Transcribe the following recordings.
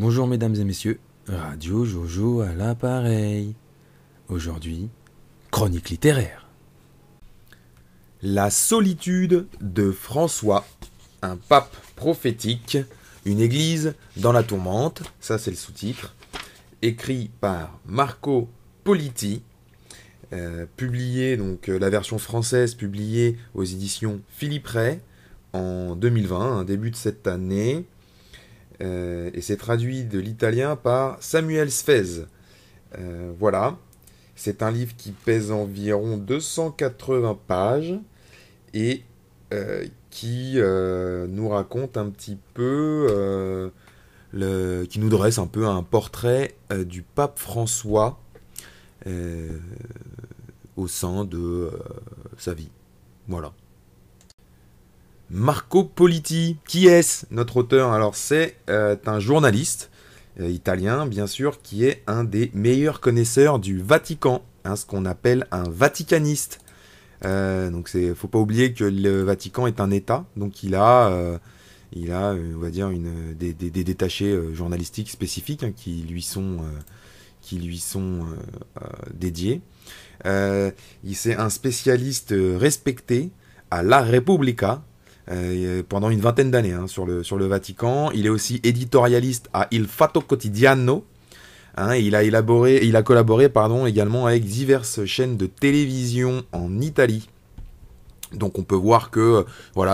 Bonjour mesdames et messieurs, Radio Jojo à l'appareil. Aujourd'hui, chronique littéraire. La solitude de François, un pape prophétique, une église dans la tourmente, ça c'est le sous-titre, écrit par Marco Politi, publié, donc la version française publiée aux éditions Philippe Ray en 2020, début de cette année, et c'est traduit de l'italien par Samuel Sfez. Voilà, c'est un livre qui pèse environ 280 pages et qui nous raconte un petit peu, qui nous dresse un peu un portrait du pape François au sein de sa vie. Voilà. Marco Politi, qui est-ce notre auteur? Alors c'est un journaliste italien, bien sûr, qui est un des meilleurs connaisseurs du Vatican, ce qu'on appelle un vaticaniste. Donc faut pas oublier que le Vatican est un État, donc il a on va dire des détachés journalistiques spécifiques qui lui sont dédiés. C'est un spécialiste respecté à La Repubblica pendant une vingtaine d'années sur le Vatican. Il est aussi éditorialiste à Il Fatto Quotidiano. Il a collaboré également avec diverses chaînes de télévision en Italie. Donc on peut voir que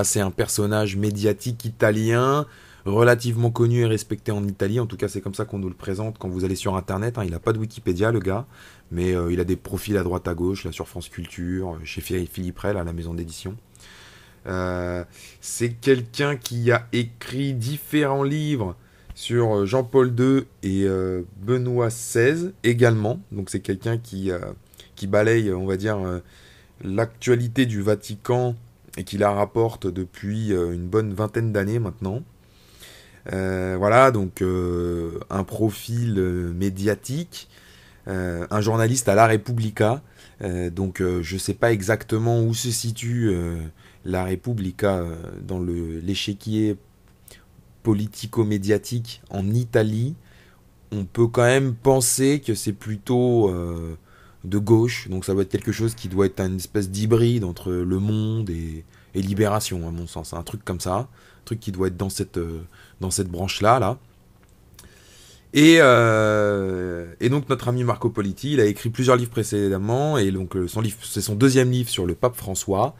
c'est un personnage médiatique italien, relativement connu et respecté en Italie. En tout cas, c'est comme ça qu'on nous le présente quand vous allez sur Internet. Il n'a pas de Wikipédia, le gars, mais il a des profils à droite à gauche, là sur France Culture, chez Philippe Ray, là, la maison d'édition. C'est quelqu'un qui a écrit différents livres sur Jean-Paul II et Benoît XVI également. Donc c'est quelqu'un qui balaye, on va dire, l'actualité du Vatican et qui la rapporte depuis une bonne vingtaine d'années maintenant. Donc un profil médiatique, un journaliste à La Repubblica. Je ne sais pas exactement où se situe La Repubblica dans l'échiquier politico-médiatique en Italie. On peut quand même penser que c'est plutôt de gauche, donc ça doit être quelque chose qui doit être une espèce d'hybride entre Le Monde et Libération, à mon sens, un truc comme ça, un truc qui doit être dans cette branche-là, là. Et donc notre ami Marco Politi, il a écrit plusieurs livres précédemment, et donc c'est son deuxième livre sur le pape François,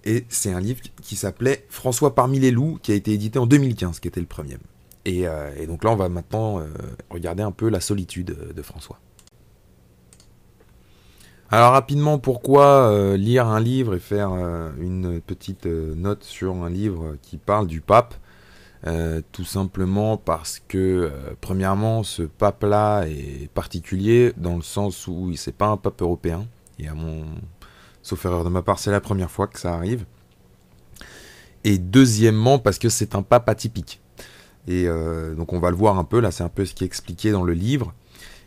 et c'est un livre qui s'appelait François parmi les loups, qui a été édité en 2015, qui était le premier. Et donc là, on va maintenant regarder un peu la solitude de François. Alors rapidement, pourquoi lire un livre et faire une petite note sur un livre qui parle du pape? Tout simplement parce que, premièrement, ce pape-là est particulier dans le sens où c'est pas un pape européen. Et sauf erreur de ma part, c'est la première fois que ça arrive. Et deuxièmement, parce que c'est un pape atypique. Et donc on va le voir un peu, là c'est un peu ce qui est expliqué dans le livre.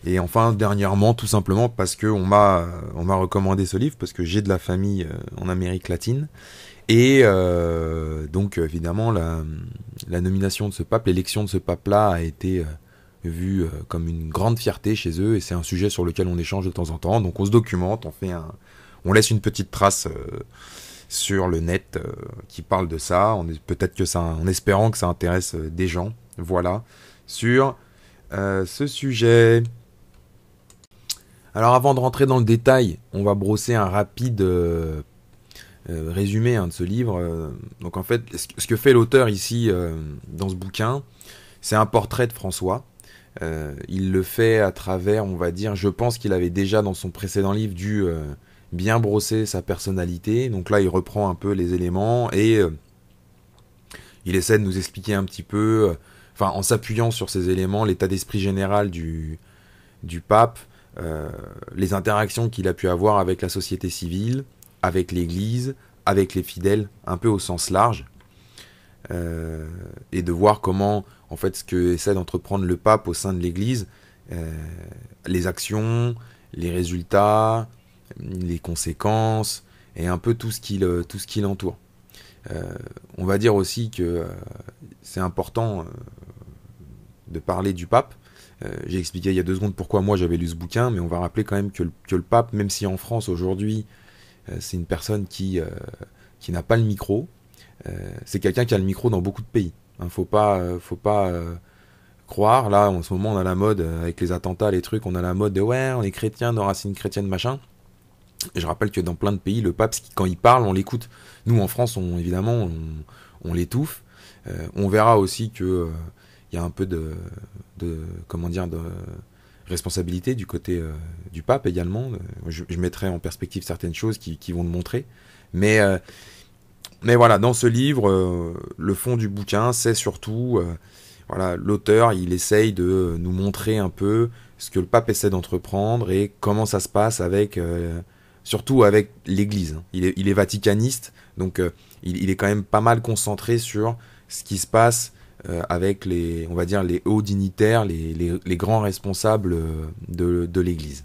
Et enfin, dernièrement, tout simplement parce qu'on m'a recommandé ce livre, parce que j'ai de la famille en Amérique latine. Et donc, évidemment, la nomination de ce pape, l'élection de ce pape-là a été vue comme une grande fierté chez eux. Et c'est un sujet sur lequel on échange de temps en temps. Donc, on se documente, on laisse une petite trace sur le net qui parle de ça. En espérant que ça intéresse des gens. Voilà, sur ce sujet. Alors avant de rentrer dans le détail, on va brosser un rapide résumé de ce livre. Donc en fait, ce que fait l'auteur ici dans ce bouquin, c'est un portrait de François. Il le fait à travers, on va dire, je pense qu'il avait déjà dans son précédent livre dû bien brosser sa personnalité. Donc là, il reprend un peu les éléments et il essaie de nous expliquer un petit peu, en s'appuyant sur ces éléments, l'état d'esprit général du pape, les interactions qu'il a pu avoir avec la société civile, avec l'église, avec les fidèles, un peu au sens large, et de voir comment, en fait, ce que essaie d'entreprendre le pape au sein de l'église, les actions, les résultats, les conséquences, et un peu tout ce qui l'entoure. On va dire aussi que c'est important de parler du pape. J'ai expliqué il y a 2 secondes pourquoi moi j'avais lu ce bouquin, mais on va rappeler quand même que le pape, même si en France aujourd'hui c'est une personne qui n'a pas le micro, c'est quelqu'un qui a le micro dans beaucoup de pays. Hein, faut pas croire, là en ce moment on a la mode avec les attentats, les trucs, on a la mode de ouais on est chrétien, de racines chrétiennes machin. Et je rappelle que dans plein de pays, le pape, quand il parle, on l'écoute. Nous, en France, évidemment, on l'étouffe. On verra aussi que y a un peu de responsabilité du côté du pape également. Je mettrai en perspective certaines choses qui vont le montrer. Mais voilà, dans ce livre, le fond du bouquin, c'est surtout, voilà, l'auteur, il essaye de nous montrer un peu ce que le pape essaie d'entreprendre et comment ça se passe avec... surtout avec l'Église. Il est vaticaniste, donc il est quand même pas mal concentré sur ce qui se passe avec on va dire, les hauts dignitaires, les grands responsables de l'Église.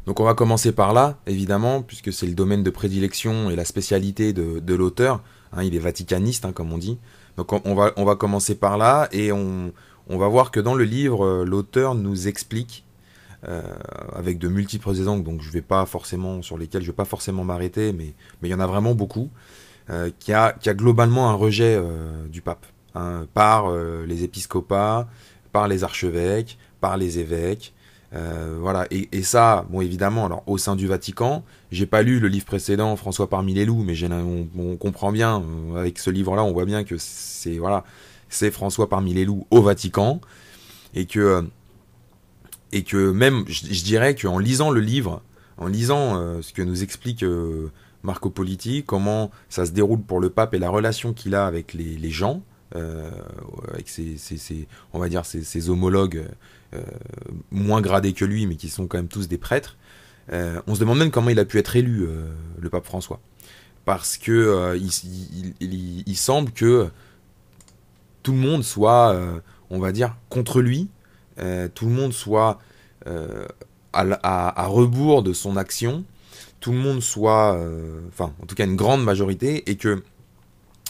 Donc on va commencer par là, évidemment, puisque c'est le domaine de prédilection et la spécialité de l'auteur. Hein, il est vaticaniste, hein, comme on dit. Donc on va commencer par là, et on va voir que dans le livre, l'auteur nous explique avec de multiples exemples, donc sur lesquels je vais pas forcément m'arrêter, mais il y en a vraiment beaucoup, qui a globalement un rejet du pape, hein, par les épiscopats, par les archevêques, par les évêques, voilà, et ça, bon, évidemment, alors au sein du Vatican, j'ai pas lu le livre précédent, François parmi les loups, mais on comprend bien, avec ce livre-là, on voit bien que c'est François parmi les loups au Vatican, et que même, je dirais qu'en lisant le livre, en lisant ce que nous explique Marco Politi, comment ça se déroule pour le pape et la relation qu'il a avec les gens, avec on va dire ses homologues moins gradés que lui, mais qui sont quand même tous des prêtres, on se demande même comment il a pu être élu, le pape François. Parce que il semble que tout le monde soit, on va dire, contre lui, tout le monde soit à rebours de son action, tout le monde soit, en tout cas une grande majorité, et que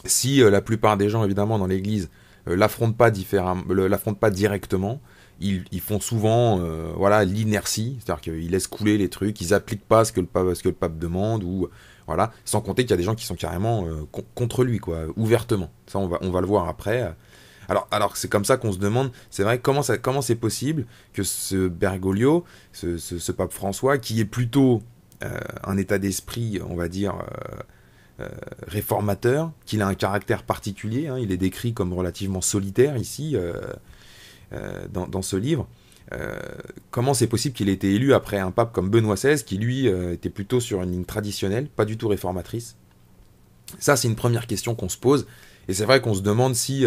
si la plupart des gens, évidemment, dans l'Église l'affrontent pas directement, ils font souvent l'inertie, c'est-à-dire qu'ils laissent couler les trucs, ils appliquent pas ce que le pape demande, ou voilà, sans compter qu'il y a des gens qui sont carrément contre lui, quoi, ouvertement. Ça, on va le voir après. Alors c'est comme ça qu'on se demande, c'est vrai, comment c'est possible que ce Bergoglio, ce pape François, qui est plutôt un état d'esprit, on va dire, réformateur, qu'il a un caractère particulier, hein, il est décrit comme relativement solitaire ici, dans ce livre, comment c'est possible qu'il ait été élu après un pape comme Benoît XVI, qui lui était plutôt sur une ligne traditionnelle, pas du tout réformatrice. Ça, c'est une première question qu'on se pose, et c'est vrai qu'on se demande si...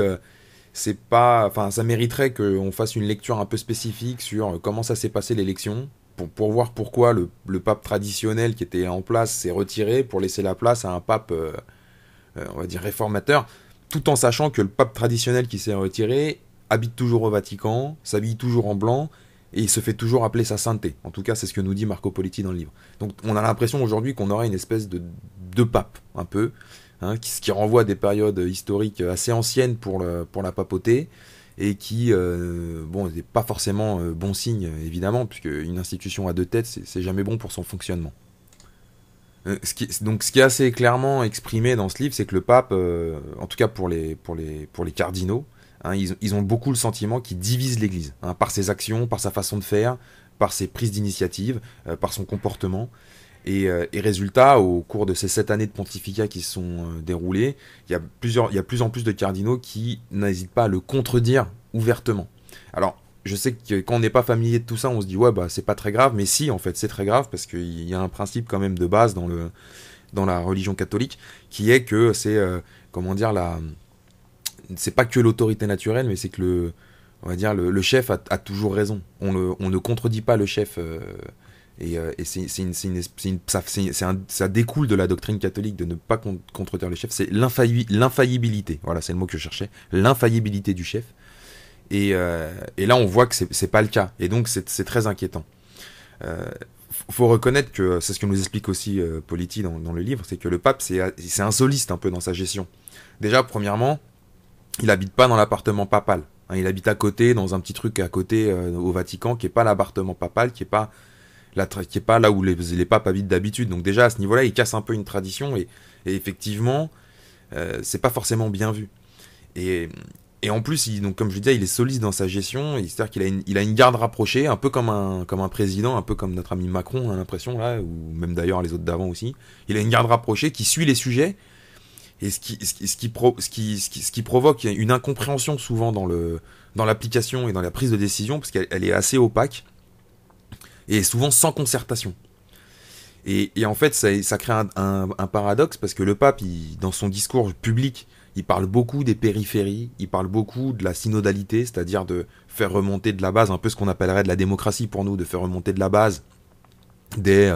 ça mériterait qu'on fasse une lecture un peu spécifique sur comment ça s'est passé l'élection, pour voir pourquoi le pape traditionnel qui était en place s'est retiré pour laisser la place à un pape, on va dire, réformateur, tout en sachant que le pape traditionnel qui s'est retiré habite toujours au Vatican, s'habille toujours en blanc, et il se fait toujours appeler sa sainteté. En tout cas, c'est ce que nous dit Marco Politi dans le livre. Donc on a l'impression aujourd'hui qu'on aurait une espèce de pape, un peu, hein, ce qui renvoie à des périodes historiques assez anciennes pour la papauté, et qui, n'est pas forcément bon signe, évidemment, puisque une institution à 2 têtes, c'est jamais bon pour son fonctionnement. Ce qui est assez clairement exprimé dans ce livre, c'est que le pape, en tout cas pour les cardinaux, hein, ils ont beaucoup le sentiment qu'il divise l'Église, hein, par ses actions, par sa façon de faire, par ses prises d'initiative, par son comportement. Et résultat, au cours de ces 7 années de pontificat qui se sont déroulées, il y a plus en plus de cardinaux qui n'hésitent pas à le contredire ouvertement. Alors, je sais que quand on n'est pas familier de tout ça, on se dit ouais, bah c'est pas très grave, mais si, en fait, c'est très grave, parce qu'il y a un principe quand même de base dans la religion catholique, qui est que c'est, c'est pas que l'autorité naturelle, mais c'est que on va dire, le chef a toujours raison. On ne contredit pas le chef. Ça découle de la doctrine catholique de ne pas contredire le chef. C'est l'infaillibilité. Voilà, c'est le mot que je cherchais. L'infaillibilité du chef. Et là, on voit que c'est pas le cas. Et donc, c'est très inquiétant. Faut reconnaître que c'est ce que nous explique aussi Politi dans le livre, c'est que le pape, c'est un soliste un peu dans sa gestion. Déjà, premièrement, il habite pas dans l'appartement papal. Hein, il habite à côté, dans un petit truc à côté au Vatican, qui est pas l'appartement papal, qui est pas là où les papes habitent d'habitude. Donc déjà à ce niveau-là, il casse un peu une tradition et effectivement, c'est pas forcément bien vu. Et en plus, donc comme je le disais, il est solide dans sa gestion. C'est-à-dire qu'il a une garde rapprochée, un peu comme un président, un peu comme notre ami Macron, on a l'impression là, ou même d'ailleurs les autres d'avant aussi. Il a une garde rapprochée qui suit les sujets. Et ce qui provoque une incompréhension souvent dans l'application et dans la prise de décision, parce qu'elle est assez opaque, et souvent sans concertation. Et en fait, ça crée un paradoxe, parce que le pape, dans son discours public, il parle beaucoup des périphéries, il parle beaucoup de la synodalité, c'est-à-dire de faire remonter de la base, un peu ce qu'on appellerait de la démocratie pour nous, de faire remonter de la base des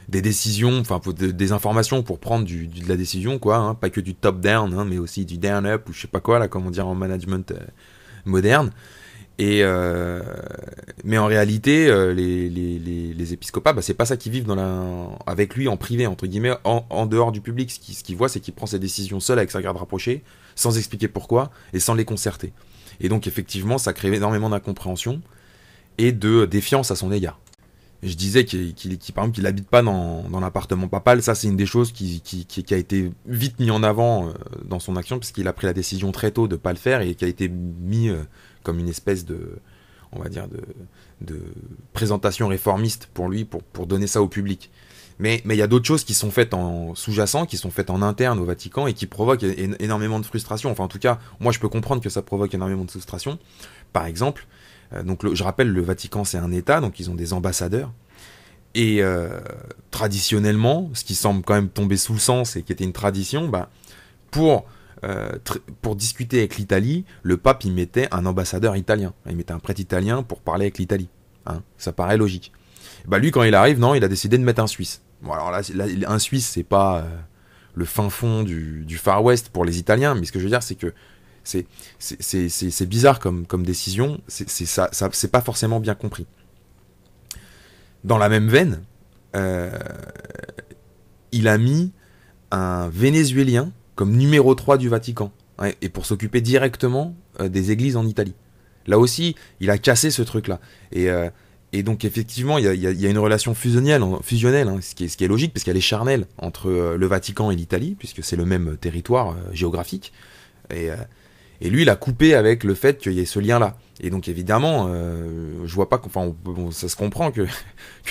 décisions, enfin des informations pour prendre de la décision, quoi, hein, pas que du top-down, hein, mais aussi du down-up, ou je sais pas quoi, là, comme on dit en management moderne. Mais en réalité, les épiscopats, c'est pas ça qu'ils vivent avec lui en privé, entre guillemets, en dehors du public. Ce qu'ils voient, c'est qu'il prend ses décisions seul avec sa garde rapprochée, sans expliquer pourquoi, et sans les concerter. Et donc, effectivement, ça crée énormément d'incompréhension et de défiance à son égard. Je disais par exemple, qu'il habite pas dans l'appartement papal. Ça, c'est une des choses qui a été vite mis en avant dans son action, puisqu'il a pris la décision très tôt de pas le faire et qui a été mis comme une espèce on va dire, de présentation réformiste pour lui, pour donner ça au public. Mais il y a d'autres choses qui sont faites en sous-jacent, qui sont faites en interne au Vatican et qui provoquent énormément de frustration. Enfin, en tout cas, moi, je peux comprendre que ça provoque énormément de frustration. Par exemple, je rappelle, le Vatican, c'est un État, donc ils ont des ambassadeurs. Et traditionnellement, ce qui semble quand même tomber sous le sens et qui était une tradition, pour discuter avec l'Italie, le pape, il mettait un ambassadeur italien. Il mettait un prêtre italien pour parler avec l'Italie. Hein, ça paraît logique. Lui, quand il arrive, non, il a décidé de mettre un Suisse. Bon, alors là un Suisse, c'est pas le fin fond du Far West pour les Italiens, mais ce que je veux dire, c'est que c'est bizarre comme décision, c'est pas forcément bien compris. Dans la même veine, il a mis un Vénézuélien comme numéro 3 du Vatican, hein, et pour s'occuper directement des églises en Italie. Là aussi, il a cassé ce truc-là. Et donc effectivement, il y a une relation fusionnelle, hein, ce qui est logique, parce qu'elle est charnelle entre le Vatican et l'Italie, puisque c'est le même territoire géographique. Et lui, il a coupé avec le fait qu'il y ait ce lien-là. Et donc évidemment, je vois pas, ça se comprend que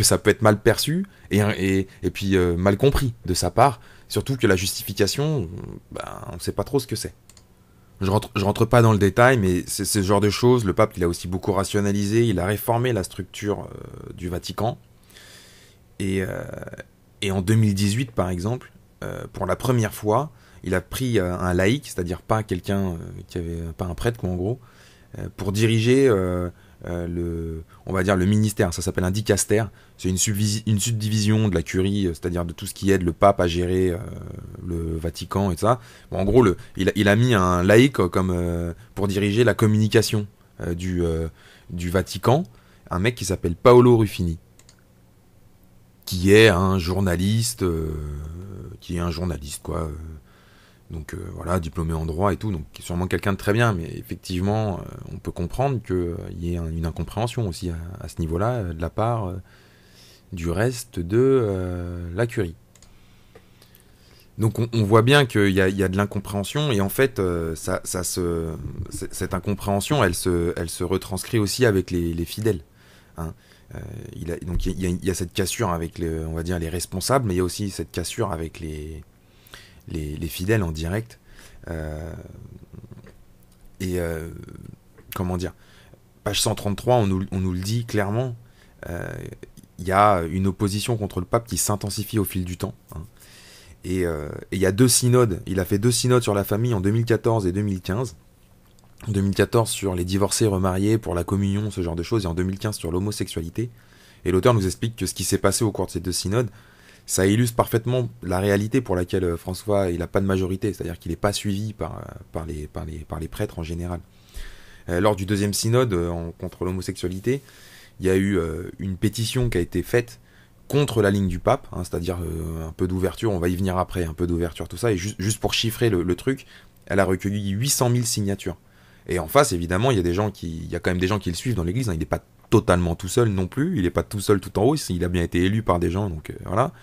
ça peut être mal perçu et puis mal compris de sa part. Surtout que la justification, on ne sait pas trop ce que c'est. Je rentre pas dans le détail, mais c'est ce genre de choses. Le pape, il a aussi beaucoup rationalisé, il a réformé la structure du Vatican. Et en 2018, par exemple, pour la première fois, il a pris un laïc, c'est-à-dire pas quelqu'un pas un prêtre, quoi, en gros, pour diriger on va dire le ministère. Ça s'appelle un dicaster. C'est une subdivision de la curie, c'est-à-dire de tout ce qui aide le pape à gérer le Vatican et ça. Bon, en gros, il a mis un laïc comme pour diriger la communication du Vatican, un mec qui s'appelle Paolo Ruffini, qui est un journaliste, quoi. Donc voilà, diplômé en droit et tout, donc sûrement quelqu'un de très bien, mais effectivement, on peut comprendre qu'il y ait une incompréhension aussi à ce niveau-là, de la part du reste de la curie. Donc on voit bien qu'il y a de l'incompréhension, et en fait, cette incompréhension, elle se retranscrit aussi avec les fidèles. Hein. Donc il y a cette cassure avec on va dire les responsables, mais il y a aussi cette cassure avec les fidèles en direct. Comment dire, page 133, on nous le dit clairement, il y a une opposition contre le pape qui s'intensifie au fil du temps, hein. Et il y a 2 synodes, il a fait 2 synodes sur la famille en 2014 et 2015. En 2014 sur les divorcés remariés, pour la communion, ce genre de choses, et en 2015 sur l'homosexualité. Et l'auteur nous explique que ce qui s'est passé au cours de ces 2 synodes, ça illustre parfaitement la réalité pour laquelle François, il n'a pas de majorité, c'est-à-dire qu'il n'est pas suivi par les prêtres en général. Lors du 2e synode contre l'homosexualité, il y a eu une pétition qui a été faite contre la ligne du pape, hein, c'est-à-dire un peu d'ouverture, on va y venir après, un peu d'ouverture, tout ça, et juste pour chiffrer le truc, elle a recueilli 800 000 signatures. Et en face, évidemment, il y a quand même des gens qui le suivent dans l'église. Hein. Il n'est pas totalement tout seul non plus. Il n'est pas tout seul tout en haut. Il a bien été élu par des gens, donc voilà.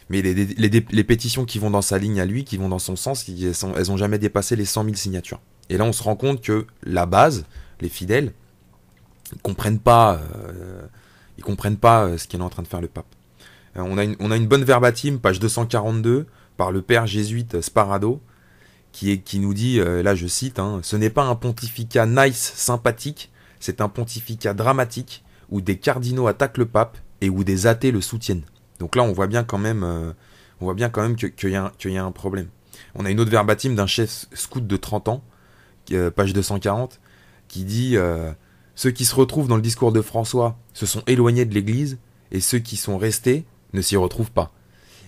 Mais les pétitions qui vont dans sa ligne à lui, qui vont dans son sens, elles ont jamais dépassé les 100 000 signatures. Et là, on se rend compte que la base, les fidèles, ils comprennent pas ce qu'il est en train de faire le pape. On a une bonne verbatim, page 242, par le père jésuite Sparado, qui nous dit, là je cite, hein, ce n'est pas un pontificat nice, sympathique, c'est un pontificat dramatique, où des cardinaux attaquent le pape et où des athées le soutiennent. Donc là, on voit bien quand même qu'il y a un problème. On a une autre verbatim d'un chef scout de 30 ans, page 240, qui dit ceux qui se retrouvent dans le discours de François se sont éloignés de l'Église, et ceux qui sont restés ne s'y retrouvent pas.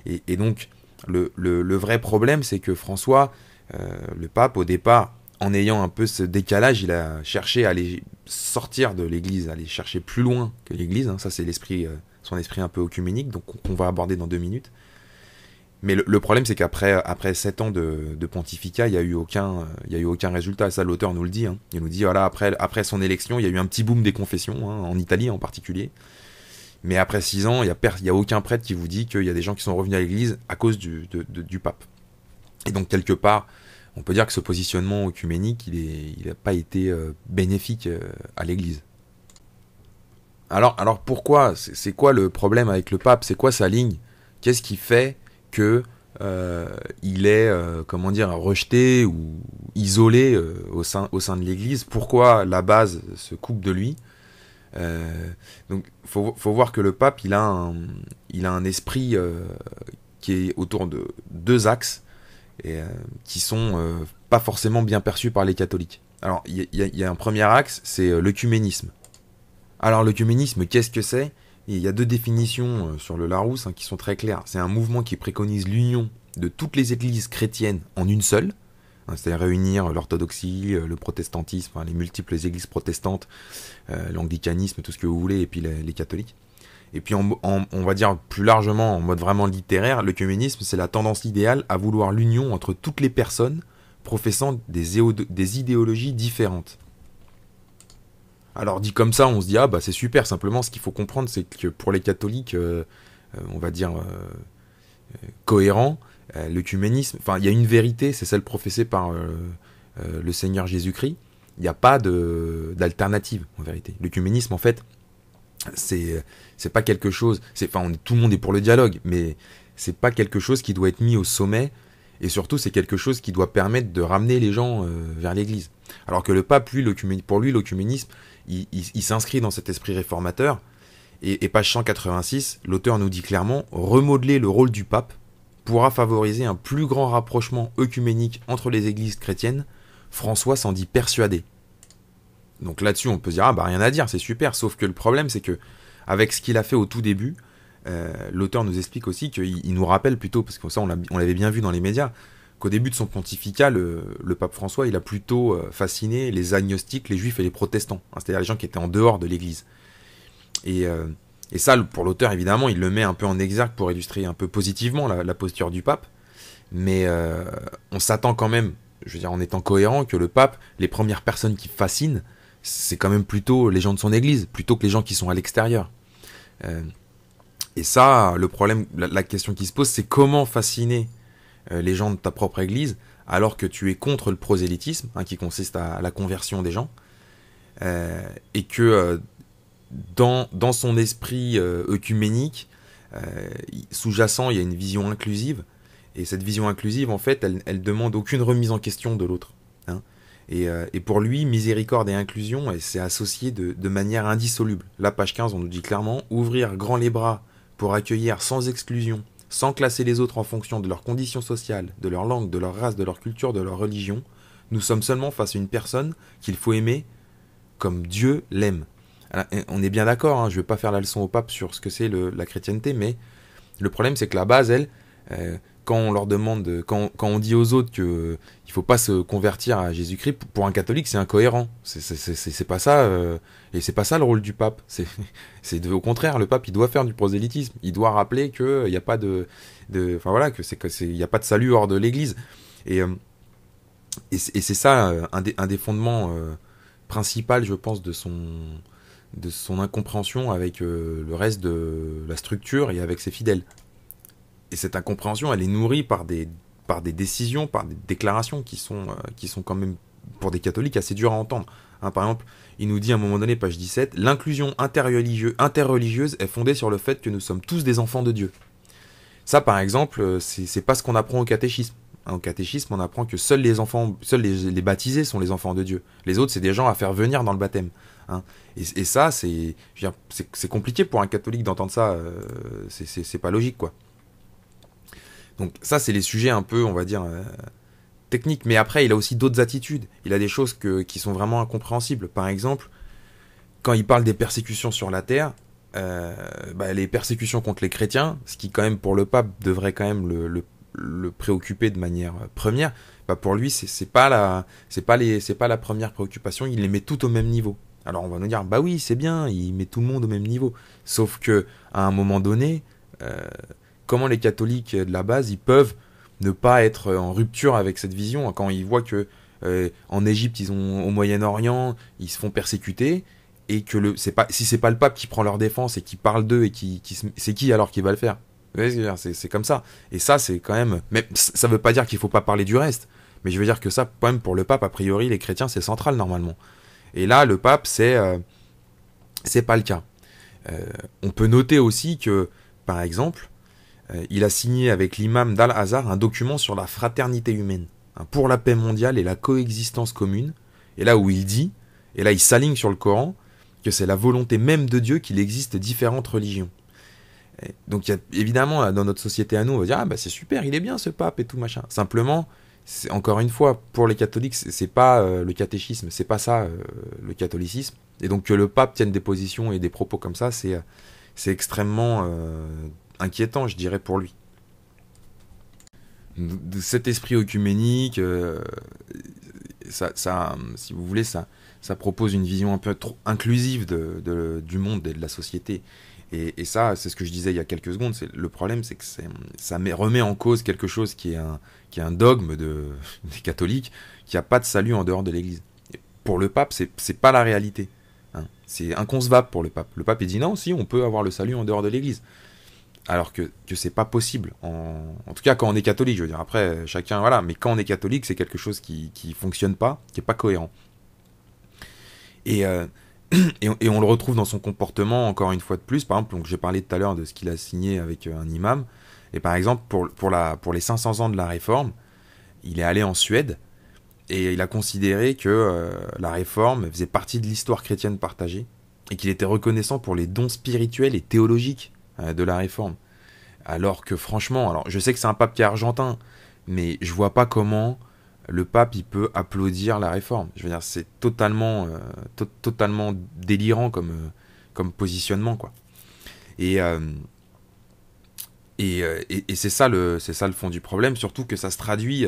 Et donc, le vrai problème, c'est que François, le pape, au départ, en ayant un peu ce décalage, il a cherché à aller sortir de l'Église, à aller chercher plus loin que l'Église. Hein. Ça, c'est son esprit un peu œcuménique, donc qu'on va aborder dans 2 minutes. Mais le problème, c'est qu'après 7 ans de pontificat, il n'y a eu aucun résultat. Et ça, l'auteur nous le dit. Hein. Il nous dit, voilà, après son élection, il y a eu un petit boom des confessions, hein, en Italie en particulier. Mais après 6 ans, il n'y a aucun prêtre qui vous dit qu'il y a des gens qui sont revenus à l'église à cause du pape. Et donc, quelque part, on peut dire que ce positionnement œcuménique, il n'a pas été bénéfique à l'église. Alors pourquoi ? C'est quoi le problème avec le pape ? C'est quoi sa ligne ? Qu'est-ce qui fait que il est rejeté ou isolé au sein de l'Église? Pourquoi la base se coupe de lui? Donc faut voir que le pape il a un esprit qui est autour de 2 axes et qui sont pas forcément bien perçus par les catholiques. Alors il y a un premier axe, c'est l'œcuménisme. Alors l'œcuménisme, qu'est-ce que c'est ? Il y a 2 définitions sur le Larousse qui sont très claires. C'est un mouvement qui préconise l'union de toutes les églises chrétiennes en une seule, c'est-à-dire réunir l'orthodoxie, le protestantisme, les multiples églises protestantes, l'anglicanisme, tout ce que vous voulez, et puis les catholiques. Et puis on va dire plus largement, en mode vraiment littéraire, l'œcuménisme, c'est la tendance idéale à vouloir l'union entre toutes les personnes professant des idéologies différentes. Alors dit comme ça, on se dit c'est super. Simplement, ce qu'il faut comprendre, c'est que pour les catholiques, on va dire cohérents, l'œcuménisme, il y a une vérité, c'est celle professée par le Seigneur Jésus-Christ. Il n'y a pas d'alternative en vérité. L'œcuménisme, en fait, c'est pas quelque chose. Tout le monde est pour le dialogue, mais c'est pas quelque chose qui doit être mis au sommet. Et surtout, c'est quelque chose qui doit permettre de ramener les gens vers l'Église. Alors que le pape, pour lui, l'œcuménisme, il s'inscrit dans cet esprit réformateur. Et page 186, l'auteur nous dit clairement « Remodeler le rôle du pape pourra favoriser un plus grand rapprochement œcuménique entre les églises chrétiennes. François s'en dit persuadé. » Donc là-dessus, on peut se dire « rien à dire, c'est super. » Sauf que le problème, c'est que avec ce qu'il a fait au tout début, l'auteur nous explique aussi qu'il nous rappelle plutôt, parce que ça on l'avait bien vu dans les médias, qu'au début de son pontificat, le pape François, il a plutôt fasciné les agnostiques, les juifs et les protestants, c'est-à-dire les gens qui étaient en dehors de l'Église. Et ça, pour l'auteur, évidemment, il le met un peu en exergue pour illustrer un peu positivement la posture du pape, mais on s'attend quand même, je veux dire, en étant cohérent, que le pape, les premières personnes qui fascinent, c'est quand même plutôt les gens de son Église, plutôt que les gens qui sont à l'extérieur. Et ça, le problème, la question qui se pose, c'est comment fasciner les gens de ta propre église, alors que tu es contre le prosélytisme, qui consiste à la conversion des gens, et que dans son esprit œcuménique, sous-jacent, il y a une vision inclusive, et cette vision inclusive, en fait, elle demande aucune remise en question de l'autre. Et pour lui, miséricorde et inclusion, c'est associé de manière indissoluble. Là, page 15, on nous dit clairement « Ouvrir grand les bras pour accueillir sans exclusion, sans classer les autres en fonction de leurs conditions sociales, de leur langue, de leur race, de leur culture, de leur religion, nous sommes seulement face à une personne qu'il faut aimer comme Dieu l'aime. » Alors, on est bien d'accord, je ne vais pas faire la leçon au pape sur ce que c'est la chrétienté, mais le problème c'est que la base, quand on leur demande, quand on dit aux autres qu'il ne faut pas se convertir à Jésus-Christ, pour un catholique c'est incohérent, c'est pas ça, et c'est pas ça le rôle du pape, au contraire, le pape il doit faire du prosélytisme, il doit rappeler qu'il n'y a pas il n'y a pas de salut hors de l'Église, et Et c'est ça un des fondements principaux, je pense, de son incompréhension avec le reste de la structure et avec ses fidèles. Et cette incompréhension, elle est nourrie par des décisions, par des déclarations qui sont quand même, pour des catholiques, assez dures à entendre. Hein, par exemple, il nous dit à un moment donné, page 17, l'inclusion interreligieuse est fondée sur le fait que nous sommes tous des enfants de Dieu. Ça, par exemple, c'est pas ce qu'on apprend au catéchisme. Hein, au catéchisme, on apprend que seuls les baptisés sont les enfants de Dieu. Les autres, c'est des gens à faire venir dans le baptême. Hein. Et ça, c'est compliqué pour un catholique d'entendre ça. C'est pas logique, quoi. Donc ça, c'est les sujets un peu, on va dire, techniques. Mais après, il a aussi d'autres attitudes. Il a des choses qui sont vraiment incompréhensibles. Par exemple, quand il parle des persécutions sur la terre, les persécutions contre les chrétiens, ce qui quand même pour le pape devrait quand même le préoccuper de manière première, pour lui, c'est pas la première préoccupation. Il les met toutes au même niveau. Alors on va nous dire, bah oui, c'est bien, il met tout le monde au même niveau. Sauf que à un moment donné, comment les catholiques de la base, ils peuvent ne pas être en rupture avec cette vision quand ils voient que en Égypte, au Moyen-Orient, ils se font persécuter et que si c'est pas le pape qui prend leur défense et qui parle d'eux et c'est qui alors qui va le faire? C'est comme ça. Et ça, c'est quand même. Mais ça veut pas dire qu'il faut pas parler du reste. Mais je veux dire que ça, quand même, pour le pape, a priori, les chrétiens, c'est central normalement. Et là, le pape, c'est pas le cas. On peut noter aussi que, par exemple, il a signé avec l'imam d'Al-Azhar un document sur la fraternité humaine, hein, pour la paix mondiale et la coexistence commune. Et là où il dit, et là il s'aligne sur le Coran, que c'est la volonté même de Dieu qu'il existe différentes religions. Et donc évidemment, dans notre société à nous, on va dire, ah bah c'est super, il est bien ce pape et tout machin. Simplement, encore une fois, pour les catholiques, c'est pas le catéchisme, c'est pas ça le catholicisme. Et donc que le pape tienne des positions et des propos comme ça, c'est extrêmement inquiétant, je dirais, pour lui. De cet esprit œcuménique, si vous voulez, ça propose une vision un peu trop inclusive du monde et de la société. Et ça, c'est ce que je disais il y a quelques secondes. Le problème, c'est que ça remet en cause quelque chose qui est un dogme des catholiques, qui n'a pas de salut en dehors de l'Église. Et pour le pape, c'est pas la réalité. Hein. C'est inconcevable pour le pape. Le pape, il dit non, si, on peut avoir le salut en dehors de l'Église. Alors que c'est pas possible. En tout cas, quand on est catholique, je veux dire. Après, chacun, voilà. Mais quand on est catholique, c'est quelque chose qui fonctionne pas, qui est pas cohérent. Et on le retrouve dans son comportement, encore une fois de plus. Par exemple, donc, j'ai parlé tout à l'heure de ce qu'il a signé avec un imam. Et par exemple, pour les 500 ans de la Réforme, il est allé en Suède et il a considéré que la Réforme faisait partie de l'histoire chrétienne partagée et qu'il était reconnaissant pour les dons spirituels et théologiques de la Réforme. Alors que franchement, alors je sais que c'est un pape qui est argentin, mais je vois pas comment le pape il peut applaudir la Réforme. Je veux dire, c'est totalement délirant comme positionnement, quoi. Et c'est ça le fond du problème, surtout que ça se traduit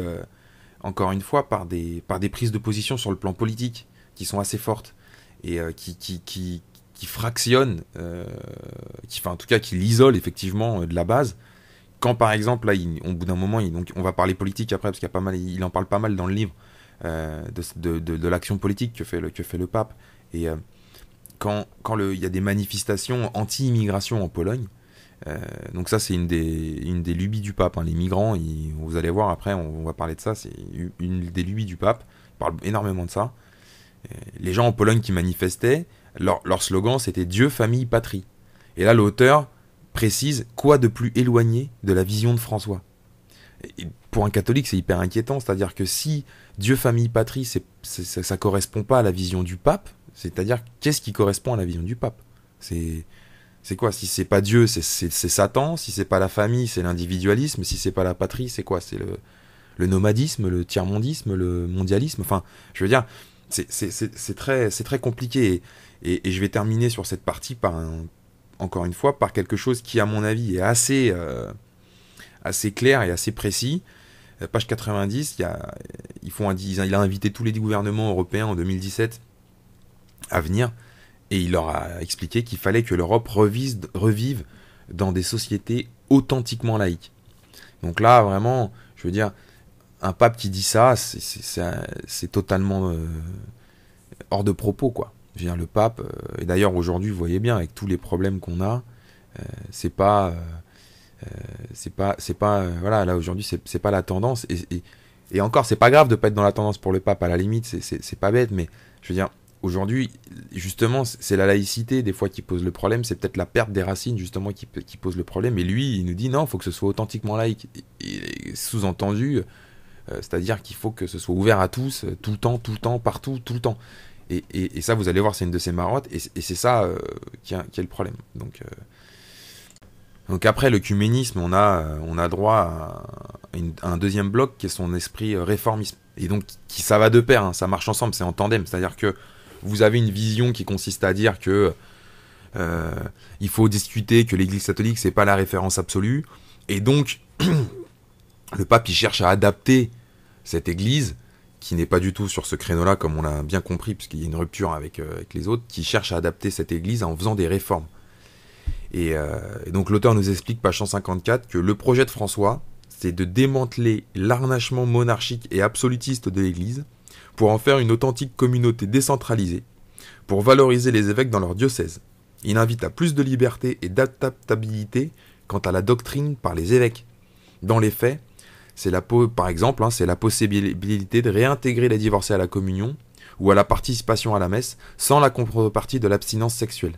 encore une fois par des prises de position sur le plan politique qui sont assez fortes et qui fractionnent, en tout cas qui l'isolent effectivement de la base. Quand par exemple, là, au bout d'un moment, donc, on va parler politique après, parce qu'il y a pas mal, il en parle pas mal dans le livre de l'action politique que fait le pape. Et quand il y a des manifestations anti-immigration en Pologne, donc ça c'est une des lubies du pape. Hein. Les migrants, vous allez voir après, on va parler de ça, c'est une des lubies du pape. Il parle énormément de ça. Les gens en Pologne qui manifestaient, leur slogan c'était Dieu, famille, patrie. Et là l'auteur précise quoi de plus éloigné de la vision de François. Et pour un catholique c'est hyper inquiétant, c'est-à-dire que si Dieu, famille, patrie ça correspond pas à la vision du pape, c'est-à-dire qu'est-ce qui correspond à la vision du pape? C'est quoi? Si c'est pas Dieu, c'est Satan. Si c'est pas la famille, c'est l'individualisme. Si c'est pas la patrie, c'est quoi? C'est le nomadisme, le tiers-mondisme, le mondialisme. Enfin, je veux dire, c'est très compliqué. Et je vais terminer sur cette partie encore une fois, par quelque chose qui, à mon avis, est assez clair et assez précis. Page 90, il a invité tous les gouvernements européens en 2017 à venir. Et il leur a expliqué qu'il fallait que l'Europe revive dans des sociétés authentiquement laïques. Donc là, vraiment, je veux dire, un pape qui dit ça, c'est totalement hors de propos, quoi. Je veux dire, le pape, et d'ailleurs aujourd'hui, vous voyez bien, avec tous les problèmes qu'on a, c'est pas, voilà, là aujourd'hui, c'est pas la tendance, et encore, c'est pas grave de pas être dans la tendance pour le pape, à la limite, c'est pas bête, mais je veux dire, aujourd'hui, justement, c'est la laïcité des fois qui pose le problème, c'est peut-être la perte des racines justement qui pose le problème, et lui, il nous dit non, il faut que ce soit authentiquement laïque, et sous-entendu, c'est-à-dire qu'il faut que ce soit ouvert à tous, tout le temps, partout, tout le temps. Et ça, vous allez voir, c'est une de ces marottes, et c'est ça qui est le problème. Donc après, l'œcuménisme, on a droit à un deuxième bloc qui est son esprit réformisme. Et donc, ça va de pair, hein, ça marche ensemble, c'est en tandem. C'est-à-dire que vous avez une vision qui consiste à dire que il faut discuter que l'Église catholique, c'est pas la référence absolue. Et donc, le pape, il cherche à adapter cette Église, qui n'est pas du tout sur ce créneau-là, comme on l'a bien compris, puisqu'il y a une rupture avec les autres, qui cherche à adapter cette Église en faisant des réformes. Et donc l'auteur nous explique, page 154, que le projet de François, c'est de démanteler l'arnachement monarchique et absolutiste de l'Église pour en faire une authentique communauté décentralisée, pour valoriser les évêques dans leur diocèse. Il invite à plus de liberté et d'adaptabilité quant à la doctrine par les évêques. Dans les faits, par exemple, c'est la possibilité de réintégrer les divorcés à la communion ou à la participation à la messe sans la contrepartie de l'abstinence sexuelle.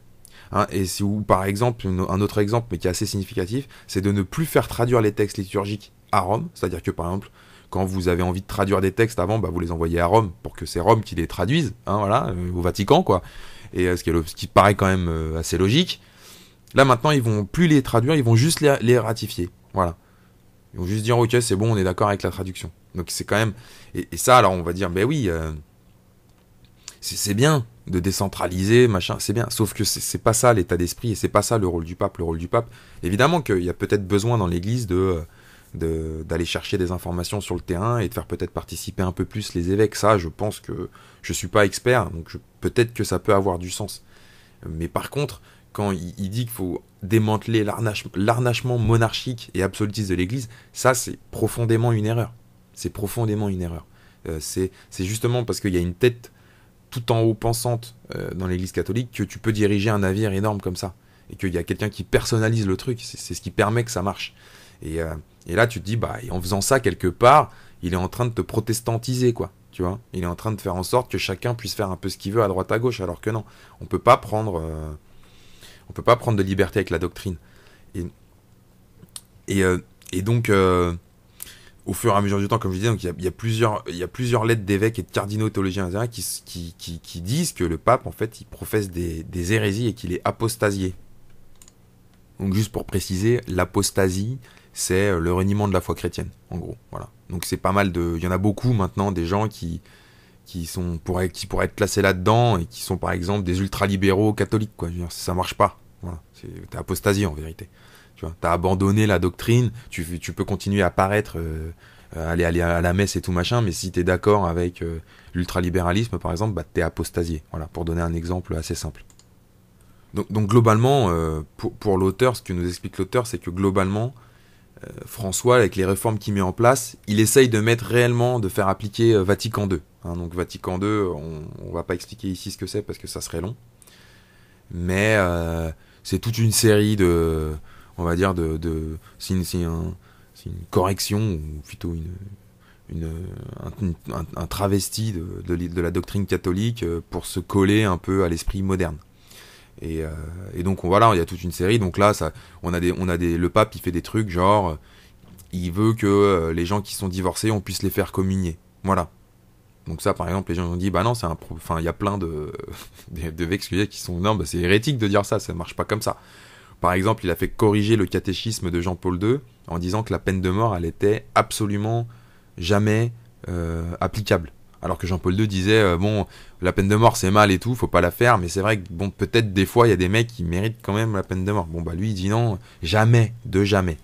Ou par exemple, un autre exemple, mais qui est assez significatif, c'est de ne plus faire traduire les textes liturgiques à Rome. C'est-à-dire que, par exemple, quand vous avez envie de traduire des textes avant, vous les envoyez à Rome pour que c'est Rome qui les traduise, au Vatican, quoi. Et ce qui paraît quand même assez logique. Là, maintenant, ils vont plus les traduire, ils vont juste les ratifier. Voilà. Ils vont juste dire, ok, c'est bon, on est d'accord avec la traduction. Donc c'est quand même... Et ça, alors on va dire, oui, c'est bien de décentraliser, machin, c'est bien. Sauf que c'est pas ça l'état d'esprit, et c'est pas ça le rôle du pape. Le rôle du pape, évidemment qu'il y a peut-être besoin dans l'église d'aller chercher des informations sur le terrain et de faire peut-être participer un peu plus les évêques. Ça, je pense que je suis pas expert, donc peut-être que ça peut avoir du sens. Mais par contre, quand il dit qu'il faut démanteler l'arnachement monarchique et absolutiste de l'Église, ça c'est profondément une erreur. C'est profondément une erreur. C'est justement parce qu'il y a une tête tout en haut pensante dans l'Église catholique que tu peux diriger un navire énorme comme ça. Et qu'il y a quelqu'un qui personnalise le truc. C'est ce qui permet que ça marche. Et là tu te dis, en faisant ça quelque part, il est en train de te protestantiser, quoi. Tu vois, il est en train de faire en sorte que chacun puisse faire un peu ce qu'il veut à droite à gauche, alors que non. On peut pas prendre de liberté avec la doctrine. Et donc, au fur et à mesure du temps, comme je disais, donc il y a plusieurs lettres d'évêques et de cardinaux théologiens qui disent que le pape, en fait, il professe des hérésies et qu'il est apostasié. Donc, juste pour préciser, l'apostasie, c'est le reniement de la foi chrétienne, en gros. Voilà. Donc, c'est pas mal il y en a beaucoup maintenant, des gens qui pourraient être classés là-dedans et qui sont, par exemple, des ultralibéraux catholiques, quoi. Je veux dire, ça marche pas. Voilà. T'es apostasié, en vérité. Tu vois, t'as abandonné la doctrine, tu peux continuer à paraître, aller à la messe et tout machin, mais si t'es d'accord avec l'ultralibéralisme, par exemple, t'es apostasié. Voilà, pour donner un exemple assez simple. Donc globalement, pour l'auteur, ce que nous explique l'auteur, c'est que globalement, François, avec les réformes qu'il met en place, il essaye de faire appliquer Vatican II. Donc Vatican II, on va pas expliquer ici ce que c'est parce que ça serait long. Mais c'est toute une série on va dire c'est une correction, ou plutôt un travesti de la doctrine catholique pour se coller un peu à l'esprit moderne. Et donc voilà, il y a toute une série. Donc là, le pape, il fait des trucs genre, il veut que les gens qui sont divorcés, on puisse les faire communier. Voilà. Donc ça, par exemple, les gens ont dit, non, il y a plein d'évêques qui sont, non, c'est hérétique de dire ça marche pas comme ça. Par exemple, il a fait corriger le catéchisme de Jean-Paul II en disant que la peine de mort, elle était absolument jamais applicable. Alors que Jean-Paul II disait, la peine de mort c'est mal et tout, faut pas la faire, mais c'est vrai que peut-être des fois il y a des mecs qui méritent quand même la peine de mort. Lui il dit non, jamais, de jamais.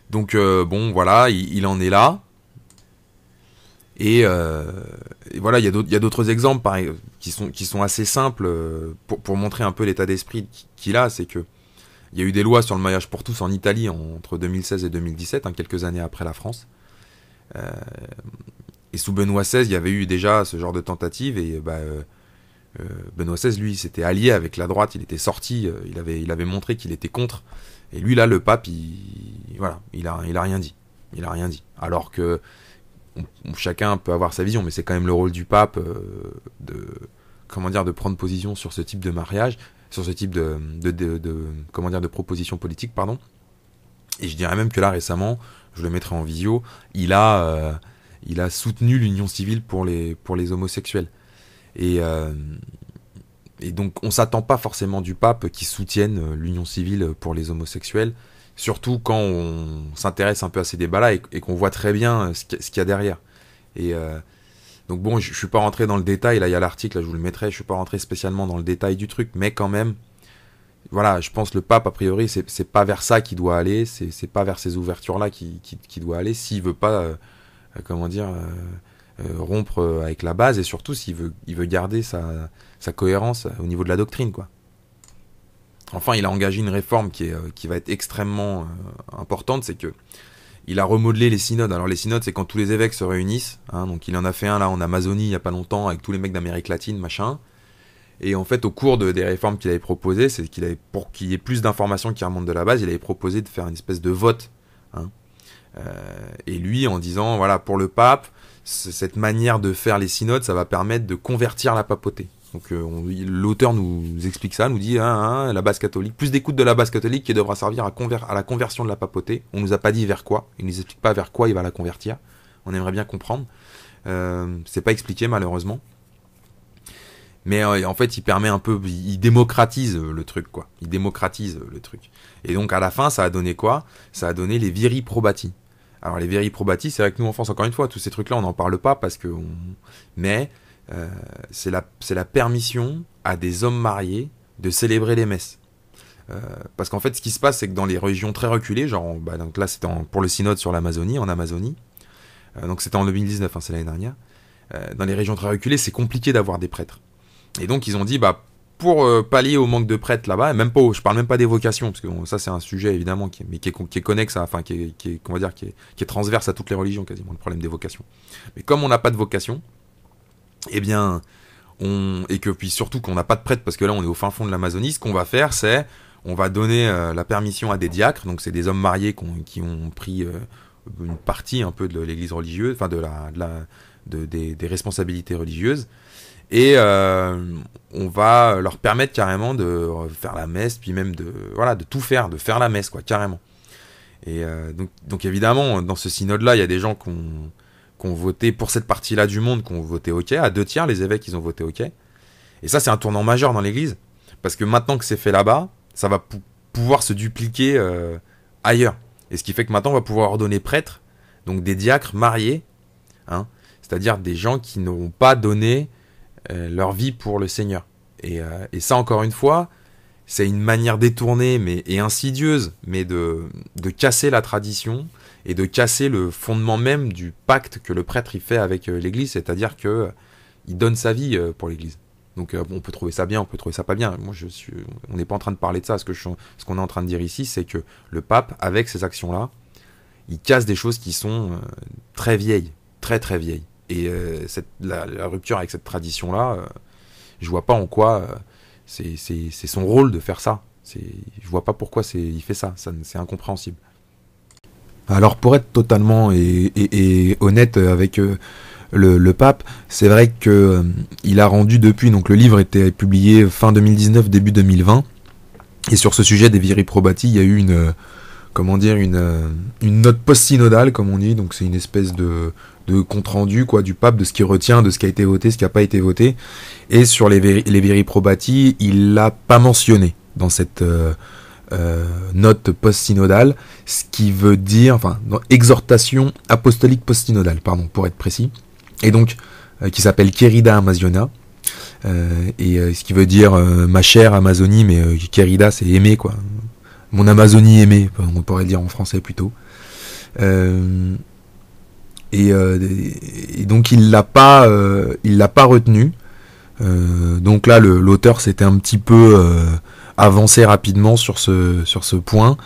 Donc voilà, il en est là. Et voilà, il y a d'autres exemples qui sont assez simples pour montrer un peu l'état d'esprit qu'il a, c'est que Il y a eu des lois sur le mariage pour tous en Italie entre 2016 et 2017, quelques années après la France. Et sous Benoît XVI, il y avait eu déjà ce genre de tentative, et Benoît XVI, lui, s'était allié avec la droite, il était sorti, il avait montré qu'il était contre, et lui, là, le pape, il a rien dit. Il a rien dit. Alors que chacun peut avoir sa vision, mais c'est quand même le rôle du pape de prendre position sur ce type de mariage, sur ce type de proposition politique, pardon. Et je dirais même que là, récemment, je le mettrai en visio, il a soutenu l'union civile pour les homosexuels. Et donc, on s'attend pas forcément du pape qui soutienne l'union civile pour les homosexuels, surtout quand on s'intéresse un peu à ces débats-là et qu'on voit très bien ce qu'il y a derrière. Et donc bon, je suis pas rentré dans le détail, là il y a l'article, là je vous le mettrai, je suis pas rentré spécialement dans le détail du truc, mais quand même, voilà, je pense le pape, a priori, c'est pas vers ça qu'il doit aller, c'est pas vers ces ouvertures-là qu'il doit aller, s'il veut pas, rompre avec la base, et surtout s'il veut garder sa cohérence au niveau de la doctrine, quoi. Enfin, il a engagé une réforme qui va être extrêmement importante, c'est que il a remodelé les synodes. Alors les synodes, c'est quand tous les évêques se réunissent, donc il en a fait un là en Amazonie il y a pas longtemps avec tous les mecs d'Amérique latine, machin. Et en fait, au cours des réformes qu'il avait proposées, c'est pour qu'il y ait plus d'informations qui remontent de la base, il avait proposé de faire une espèce de vote. Et lui, en disant, voilà, pour le pape, cette manière de faire les synodes, ça va permettre de convertir la papauté. Donc l'auteur nous explique ça, nous dit la base catholique, plus d'écoute de la base catholique qui devra servir à la conversion de la papauté. On nous a pas dit vers quoi, il nous explique pas vers quoi il va la convertir. On aimerait bien comprendre. C'est pas expliqué malheureusement. Mais en fait, il démocratise le truc, quoi. Il démocratise le truc. Et donc à la fin, ça a donné quoi ? Ça a donné les viri probati. Alors les viri probati, c'est vrai que nous en France, encore une fois, tous ces trucs-là, on n'en parle pas parce que mais c'est la permission à des hommes mariés de célébrer les messes. Parce qu'en fait, ce qui se passe, c'est que dans les régions très reculées, donc là, c'était pour le synode sur l'Amazonie, en Amazonie, donc c'était en 2019, c'est l'année dernière, dans les régions très reculées, c'est compliqué d'avoir des prêtres. Et donc, ils ont dit, pour pallier au manque de prêtres là-bas, et je parle même pas des vocations, parce que ça, c'est un sujet, évidemment, qui est connexe, qui est transverse à toutes les religions, quasiment, le problème des vocations. Mais comme on n'a pas de vocation, eh bien, et que puis surtout qu'on n'a pas de prêtre parce que là on est au fin fond de l'Amazonie, ce qu'on va faire, c'est on va donner la permission à des diacres, donc c'est des hommes mariés qui ont pris une partie un peu de l'église religieuse, enfin des responsabilités religieuses, et on va leur permettre carrément de faire la messe, puis même de tout faire, de faire la messe, quoi, carrément. Et donc évidemment, dans ce synode-là, il y a des gens qui ont voté pour cette partie-là du monde, qui ont voté OK, à 2/3, les évêques, ils ont voté OK. Et ça, c'est un tournant majeur dans l'église, parce que maintenant que c'est fait là-bas, ça va pouvoir se dupliquer ailleurs. Et ce qui fait que maintenant, on va pouvoir ordonner prêtres, donc des diacres mariés, c'est-à-dire des gens qui n'auront pas donné leur vie pour le Seigneur. Et ça, encore une fois, c'est une manière détournée et insidieuse, mais de casser la tradition et de casser le fondement même du pacte que le prêtre il fait avec l'Église, c'est-à-dire que il donne sa vie pour l'Église. Donc on peut trouver ça bien, on peut trouver ça pas bien. On n'est pas en train de parler de ça. Ce qu'on est en train de dire ici, c'est que le pape, avec ces actions-là, il casse des choses qui sont très vieilles, très très vieilles. Et la rupture avec cette tradition-là, je vois pas en quoi c'est son rôle de faire ça. Je vois pas pourquoi il fait ça. C'est incompréhensible. Alors pour être totalement et honnête avec le pape, c'est vrai que il a rendu depuis, donc le livre était publié fin 2019, début 2020, et sur ce sujet des viri probati, il y a eu une note post-synodale, comme on dit, donc c'est une espèce de compte-rendu quoi du pape, de ce qu'il retient, de ce qui a été voté, ce qui n'a pas été voté, et sur les viri probati, il l'a pas mentionné dans cette note post-synodale, ce qui veut dire, exhortation apostolique post-synodale, pardon, pour être précis, et donc qui s'appelle Querida Amazona, et ce qui veut dire ma chère Amazonie, mais Querida c'est aimer, quoi, mon Amazonie aimée, on pourrait le dire en français plutôt, et donc il l'a pas retenu, donc là l'auteur s'était un petit peu avancer rapidement sur ce point,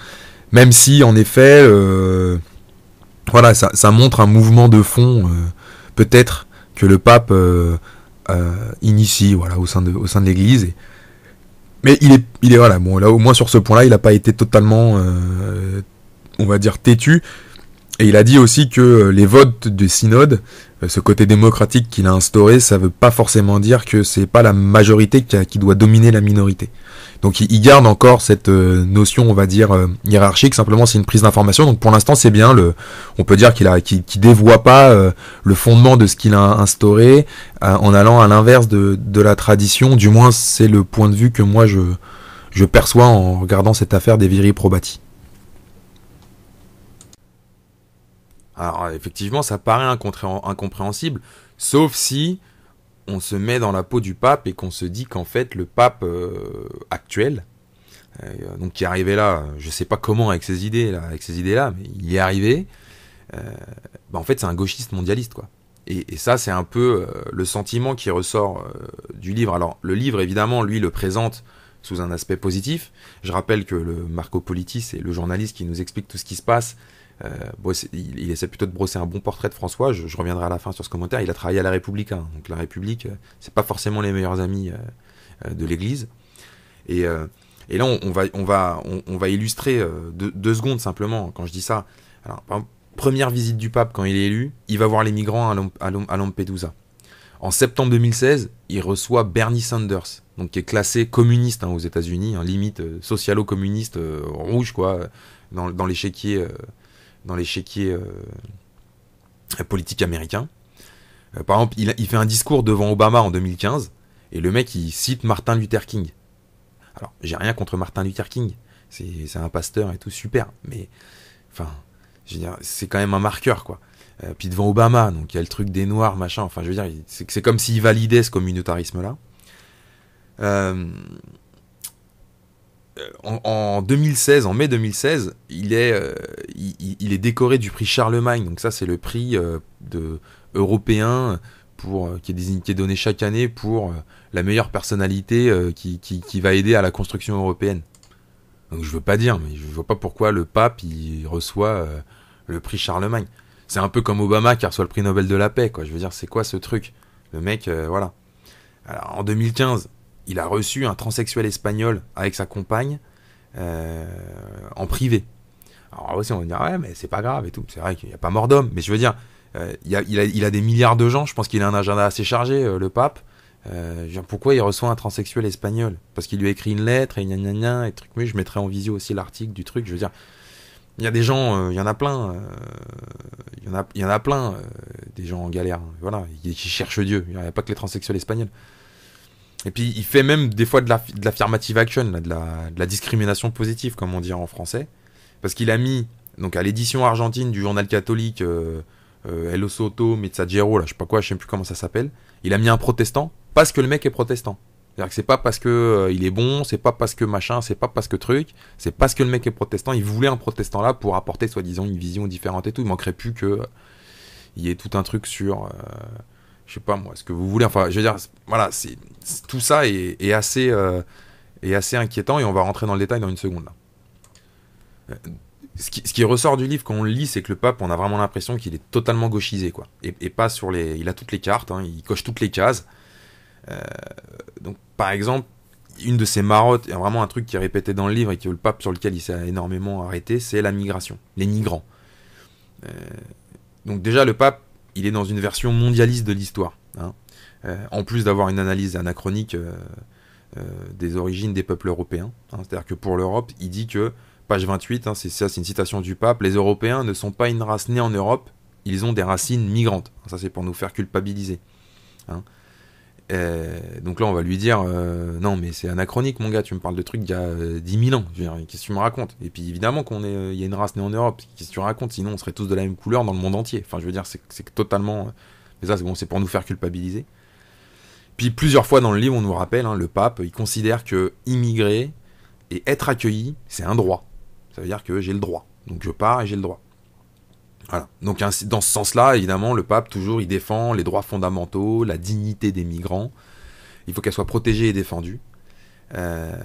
même si en effet, voilà, ça montre un mouvement de fond, peut-être que le pape initie, voilà, au sein de l'Église. Mais il est voilà, bon, là au moins sur ce point-là, il n'a pas été totalement, on va dire, têtu. Et il a dit aussi que les votes du synode, ce côté démocratique qu'il a instauré, ça veut pas forcément dire que c'est pas la majorité qui doit dominer la minorité. Donc il garde encore cette notion, on va dire, hiérarchique. Simplement, c'est une prise d'information. Donc pour l'instant, c'est bien. On peut dire qu'il dévoie pas le fondement de ce qu'il a instauré en allant à l'inverse de la tradition. Du moins, c'est le point de vue que moi je perçois en regardant cette affaire des viri probati. Alors effectivement, ça paraît incompréhensible, sauf si on se met dans la peau du pape et qu'on se dit qu'en fait le pape actuel, donc qui est arrivé là, je sais pas comment avec ces idées-là, mais il y est arrivé. En fait, c'est un gauchiste mondialiste, quoi. Et ça, c'est un peu le sentiment qui ressort du livre. Alors, le livre, évidemment, lui, le présente sous un aspect positif. Je rappelle que le Marco Politi, c'est le journaliste qui nous explique tout ce qui se passe. Il essaie plutôt de brosser un bon portrait de François. Je reviendrai à la fin sur ce commentaire. Il a travaillé à La République, hein. Donc La République, c'est pas forcément les meilleurs amis de l'Église. Et là, on va illustrer deux secondes simplement quand je dis ça. Alors, par exemple, première visite du pape quand il est élu, il va voir les migrants à Lampedusa. En septembre 2016, il reçoit Bernie Sanders, donc qui est classé communiste aux États-Unis, limite socialo-communiste rouge, quoi, dans l'échiquier. Dans l'échiquier politique américain. Par exemple, il fait un discours devant Obama en 2015, et le mec, il cite Martin Luther King. Alors, j'ai rien contre Martin Luther King, c'est un pasteur et tout, super, mais, enfin, je veux dire, c'est quand même un marqueur, quoi. Puis devant Obama, donc il y a le truc des Noirs, machin, enfin, je veux dire, c'est comme s'il validait ce communautarisme-là. En 2016, en mai 2016, il est décoré du prix Charlemagne. Donc ça, c'est le prix européen qui est donné chaque année pour la meilleure personnalité qui va aider à la construction européenne. Donc je veux pas dire, mais je vois pas pourquoi le pape il reçoit le prix Charlemagne. C'est un peu comme Obama qui reçoit le prix Nobel de la paix, quoi. Je veux dire, c'est quoi ce truc? Le mec, voilà. Alors en 2015. Il a reçu un transsexuel espagnol avec sa compagne en privé. Alors aussi on va dire ouais mais c'est pas grave et tout. C'est vrai qu'il n'y a pas mort d'homme, mais je veux dire il a des milliards de gens. Je pense qu'il a un agenda assez chargé, le pape. Pourquoi il reçoit un transsexuel espagnol? Parce qu'il lui a écrit une lettre et gna gna gna et truc. Mais je mettrai en visio aussi l'article du truc. Je veux dire, il y a des gens, il y en a plein, il y en a plein des gens en galère. Voilà, qui cherchent Dieu. Il n'y a pas que les transsexuels espagnols. Et puis il fait même des fois de l'affirmative action, là, de la discrimination positive, comme on dit en français. Parce qu'il a mis, donc à l'édition argentine du journal catholique El Soto Messaggero, là, je sais pas quoi, je sais plus comment ça s'appelle, il a mis un protestant parce que le mec est protestant. C'est-à-dire que c'est pas parce que il est bon, c'est pas parce que machin, c'est pas parce que truc, c'est parce que le mec est protestant. Il voulait un protestant là pour apporter soi-disant une vision différente et tout. Il manquerait plus que il y ait tout un truc sur... je sais pas moi, ce que vous voulez, enfin je veux dire, voilà, tout ça est assez inquiétant et on va rentrer dans le détail dans une seconde là. Ce qui ressort du livre quand on le lit, c'est que le pape, on a vraiment l'impression qu'il est totalement gauchisé, quoi, et pas sur il a toutes les cartes, hein, il coche toutes les cases. Donc par exemple, une de ses marottes, et vraiment un truc qui est répété dans le livre et que le pape sur lequel il s'est énormément arrêté, c'est la migration, les migrants. Donc déjà le pape, il est dans une version mondialiste de l'histoire, hein. En plus d'avoir une analyse anachronique des origines des peuples européens, hein. C'est-à-dire que pour l'Europe, il dit que, page 28, hein, c'est une citation du pape, les Européens ne sont pas une race née en Europe, ils ont des racines migrantes. Ça c'est pour nous faire culpabiliser, hein. Donc là on va lui dire non mais c'est anachronique mon gars, tu me parles de trucs d'il y a 10 000 ans, je veux dire, qu'est-ce que tu me racontes? Et puis évidemment il y a une race née en Europe, qu'est-ce que tu racontes? Sinon on serait tous de la même couleur dans le monde entier. Enfin je veux dire c'est totalement... Mais ça c'est pour nous faire culpabiliser. Puis plusieurs fois dans le livre on nous rappelle, hein, le pape il considère que immigrer et être accueilli c'est un droit. Ça veut dire que j'ai le droit, donc je pars et j'ai le droit. Voilà. Donc dans ce sens-là, évidemment, le pape, toujours, il défend les droits fondamentaux, la dignité des migrants. Il faut qu'elle soit protégée et défendue. Le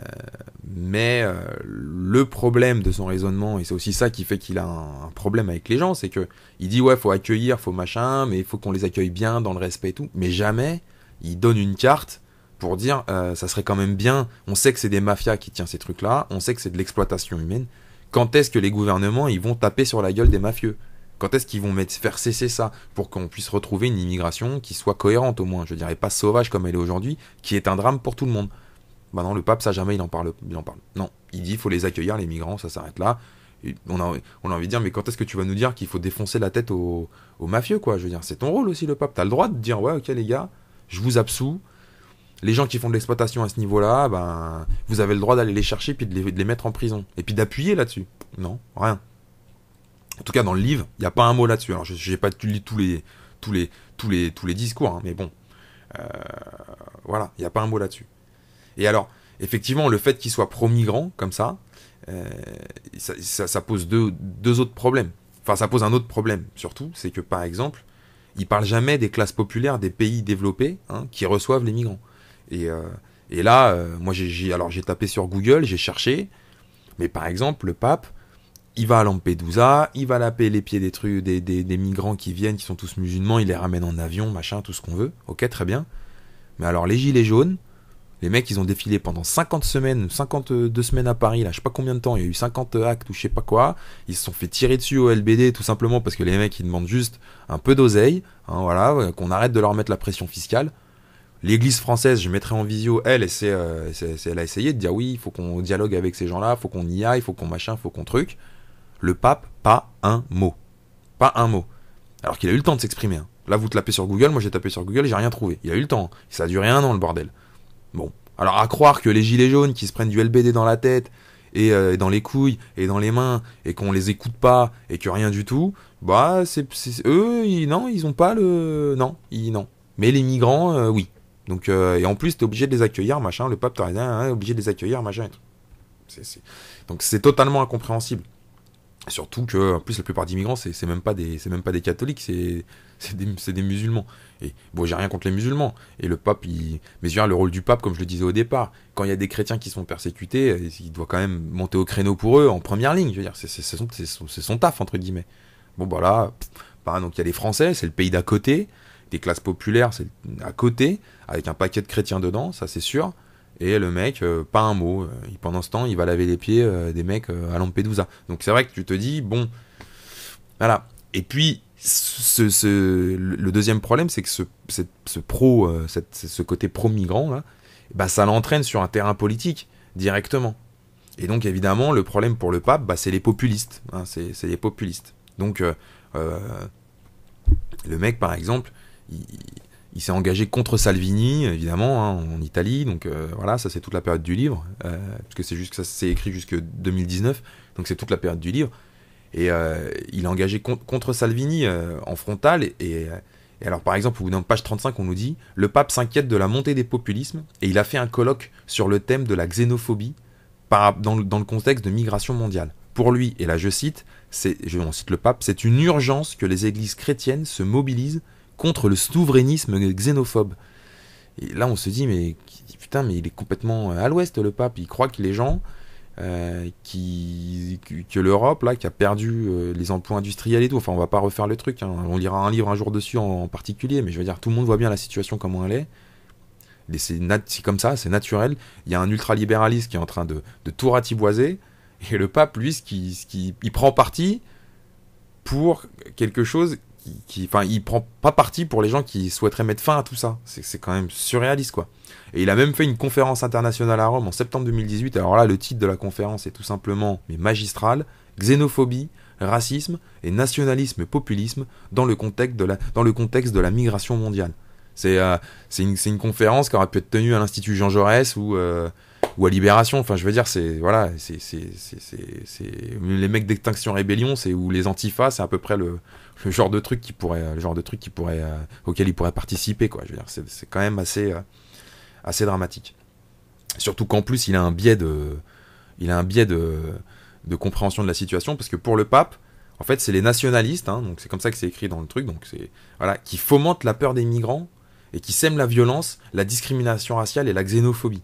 problème de son raisonnement, et c'est aussi ça qui fait qu'il a un problème avec les gens, c'est que il dit ouais, faut accueillir, faut machin, mais il faut qu'on les accueille bien, dans le respect et tout. Mais jamais il donne une carte pour dire ça serait quand même bien. On sait que c'est des mafias qui tiennent ces trucs-là, on sait que c'est de l'exploitation humaine. Quand est-ce que les gouvernements ils vont taper sur la gueule des mafieux? Quand est-ce qu'ils vont faire cesser ça pour qu'on puisse retrouver une immigration qui soit cohérente au moins, je dirais pas sauvage comme elle est aujourd'hui, qui est un drame pour tout le monde. Bah non, le pape, ça jamais il en parle. Non, il dit il faut les accueillir, les migrants, ça s'arrête là. Et on a envie de dire, mais quand est-ce que tu vas nous dire qu'il faut défoncer la tête aux mafieux, quoi? Je veux dire, c'est ton rôle aussi, le pape. T'as le droit de dire, ouais, ok, les gars, je vous absous. Les gens qui font de l'exploitation à ce niveau-là, ben, vous avez le droit d'aller les chercher puis de les mettre en prison. Et puis d'appuyer là-dessus. Non, rien. En tout cas, dans le livre, il n'y a pas un mot là-dessus. Alors, je n'ai pas lu tous les discours, hein, mais bon. Voilà, il n'y a pas un mot là-dessus. Et alors, effectivement, le fait qu'il soit pro-migrant, comme ça, ça pose deux autres problèmes. Enfin, ça pose un autre problème, surtout, c'est que, par exemple, il parle jamais des classes populaires des pays développés qui reçoivent les migrants. Et là, moi, j'ai tapé sur Google, j'ai cherché, mais par exemple, le pape, il va à Lampedusa, il va laper les pieds des migrants qui viennent, qui sont tous musulmans, il les ramène en avion, machin, tout ce qu'on veut. Ok, très bien. Mais alors, les gilets jaunes, les mecs, ils ont défilé pendant 52 semaines à Paris, là, je sais pas combien de temps, il y a eu 50 actes ou je sais pas quoi, ils se sont fait tirer dessus au LBD tout simplement parce que les mecs, ils demandent juste un peu d'oseille, voilà, qu'on arrête de leur mettre la pression fiscale. L'église française, je mettrai en visio, elle a essayé de dire oui, il faut qu'on dialogue avec ces gens-là, il faut qu'on y aille, il faut qu'on machin, il faut qu'on truc. Le pape, pas un mot. Pas un mot. Alors qu'il a eu le temps de s'exprimer. Hein. Là, vous tapez sur Google, moi j'ai tapé sur Google, j'ai rien trouvé. Il a eu le temps. Ça a duré 1 an, le bordel. Bon. Alors, à croire que les gilets jaunes qui se prennent du LBD dans la tête, et dans les couilles, et dans les mains, et qu'on les écoute pas, et que rien du tout, bah, eux, ils ont pas le... Non. Mais les migrants, oui. Donc, et en plus, t'es obligé de les accueillir, machin. Le pape, t'as rien, obligé de les accueillir, machin. Donc, c'est totalement incompréhensible. Surtout que, en plus, la plupart d'immigrants, c'est même pas des catholiques, c'est des musulmans. Et bon, j'ai rien contre les musulmans. Et le pape, mais je veux dire, le rôle du pape, comme je le disais au départ, quand il y a des chrétiens qui sont persécutés, il doit quand même monter au créneau pour eux en première ligne. Je veux dire, c'est son taf entre guillemets. Bon, bah là, donc il y a les Français, c'est le pays d'à côté, des classes populaires, c'est à côté, avec un paquet de chrétiens dedans, ça c'est sûr. Et le mec, pas un mot. Pendant ce temps, il va laver les pieds des mecs à Lampedusa. Donc c'est vrai que tu te dis, bon, voilà. Et puis, le deuxième problème, c'est que ce côté pro-migrant, là, bah, ça l'entraîne sur un terrain politique, directement. Et donc, évidemment, le problème pour le pape, bah, c'est les populistes. C'est les populistes. Donc, le mec, par exemple, il s'est engagé contre Salvini, évidemment, en Italie. Donc voilà, ça c'est toute la période du livre, parce que ça c'est écrit jusque 2019, donc c'est toute la période du livre. Et il est engagé contre Salvini en frontal. Et alors, par exemple, au bout d'un page 35, on nous dit « Le pape s'inquiète de la montée des populismes et il a fait un colloque sur le thème de la xénophobie dans le contexte de migration mondiale. Pour lui, et là je cite, on cite le pape, c'est une urgence que les églises chrétiennes se mobilisent contre le souverainisme xénophobe. » Et là, on se dit, mais putain, mais il est complètement à l'ouest, le pape. Il croit que les gens, que l'Europe, là, qui a perdu les emplois industriels et tout, enfin, on va pas refaire le truc, hein. On lira un livre un jour dessus en particulier, mais je veux dire, tout le monde voit bien la situation, comment elle est. Et c'est comme ça, c'est naturel. Il y a un ultralibéralisme qui est en train de tout ratiboiser, et le pape, lui, il prend parti pour quelque chose enfin, il prend pas parti pour les gens qui souhaiteraient mettre fin à tout ça. C'est quand même surréaliste, quoi. Et il a même fait une conférence internationale à Rome en septembre 2018. Alors là, le titre de la conférence est tout simplement, mais magistral, xénophobie, racisme et nationalisme populisme dans le contexte de la migration mondiale. C'est une conférence qui aurait pu être tenue à l'Institut Jean Jaurès ou à Libération. Enfin, je veux dire, c'est les mecs d'Extinction Rébellion, ou les Antifas, c'est à peu près le genre de truc auquel ils pourraient participer, quoi. Je veux dire, c'est quand même assez dramatique. Surtout qu'en plus, il a un biais de compréhension de la situation, parce que pour le pape, en fait, c'est les nationalistes, donc c'est comme ça que c'est écrit dans le truc, donc qui fomentent la peur des migrants et qui sèment la violence, la discrimination raciale et la xénophobie.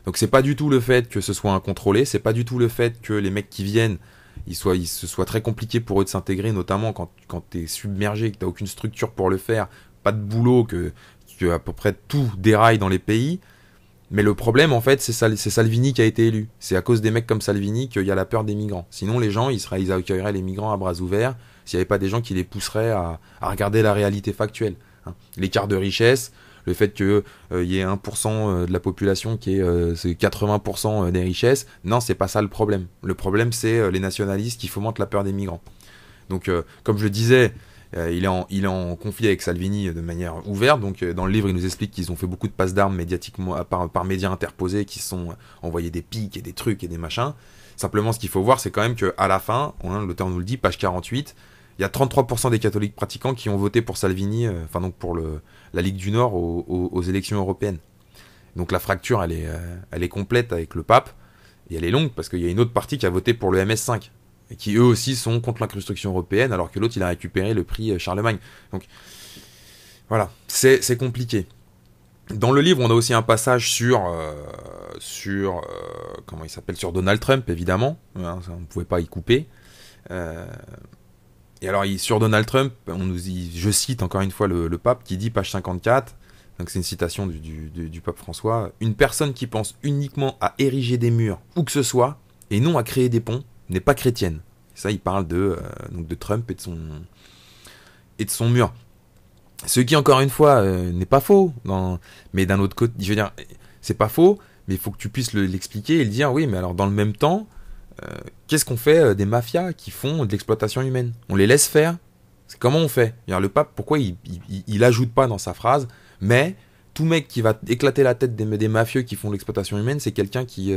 Donc c'est pas du tout le fait que ce soit incontrôlé, c'est pas du tout le fait que les mecs qui viennent, ce soit très compliqué pour eux de s'intégrer, notamment quand t'es submergé, que t'as aucune structure pour le faire, pas de boulot, que à peu près tout déraille dans les pays. Mais le problème, en fait, c'est Salvini qui a été élu. C'est à cause des mecs comme Salvini qu'il y a la peur des migrants. Sinon, les gens, ils accueilleraient les migrants à bras ouverts s'il n'y avait pas des gens qui les pousseraient à regarder la réalité factuelle. Hein. L'écart de richesse, le fait qu'il y ait 1% de la population qui c'est 80% des richesses, non, c'est pas ça le problème. Le problème, c'est les nationalistes qui fomentent la peur des migrants. Donc, comme je le disais, il est en conflit avec Salvini de manière ouverte. Donc, dans le livre, il nous explique qu'ils ont fait beaucoup de passes d'armes médiatiquement par médias interposés, qui se sont envoyés des pics et des trucs et des machins. Simplement, ce qu'il faut voir, c'est quand même qu'à la fin, l'auteur nous le dit, page 48, il y a 33% des catholiques pratiquants qui ont voté pour Salvini, donc pour la Ligue du Nord aux élections européennes. Donc la fracture, elle est complète avec le pape, et elle est longue, parce qu'il y a une autre partie qui a voté pour le MS5, et qui eux aussi sont contre l'incrustation européenne, alors que l'autre, il a récupéré le prix Charlemagne. Donc voilà, c'est compliqué. Dans le livre, on a aussi un passage sur comment il s'appelle, sur Donald Trump, évidemment. Hein, ça, on ne pouvait pas y couper. Et alors, sur Donald Trump, je cite encore une fois le pape qui dit, page 54, donc c'est une citation du pape François, « Une personne qui pense uniquement à ériger des murs, où que ce soit, et non à créer des ponts, n'est pas chrétienne. » Ça, il parle donc de Trump et de son mur. Ce qui, encore une fois, n'est pas faux. Mais d'un autre côté, je veux dire, c'est pas faux, mais il faut que tu puisses l'expliquer et le dire, oui, mais alors dans le même temps, qu'est-ce qu'on fait des mafias qui font de l'exploitation humaine? On les laisse faire? Comment on fait? Le pape, pourquoi il ajoute pas dans sa phrase, mais tout mec qui va éclater la tête des mafieux qui font de l'exploitation humaine, c'est quelqu'un qui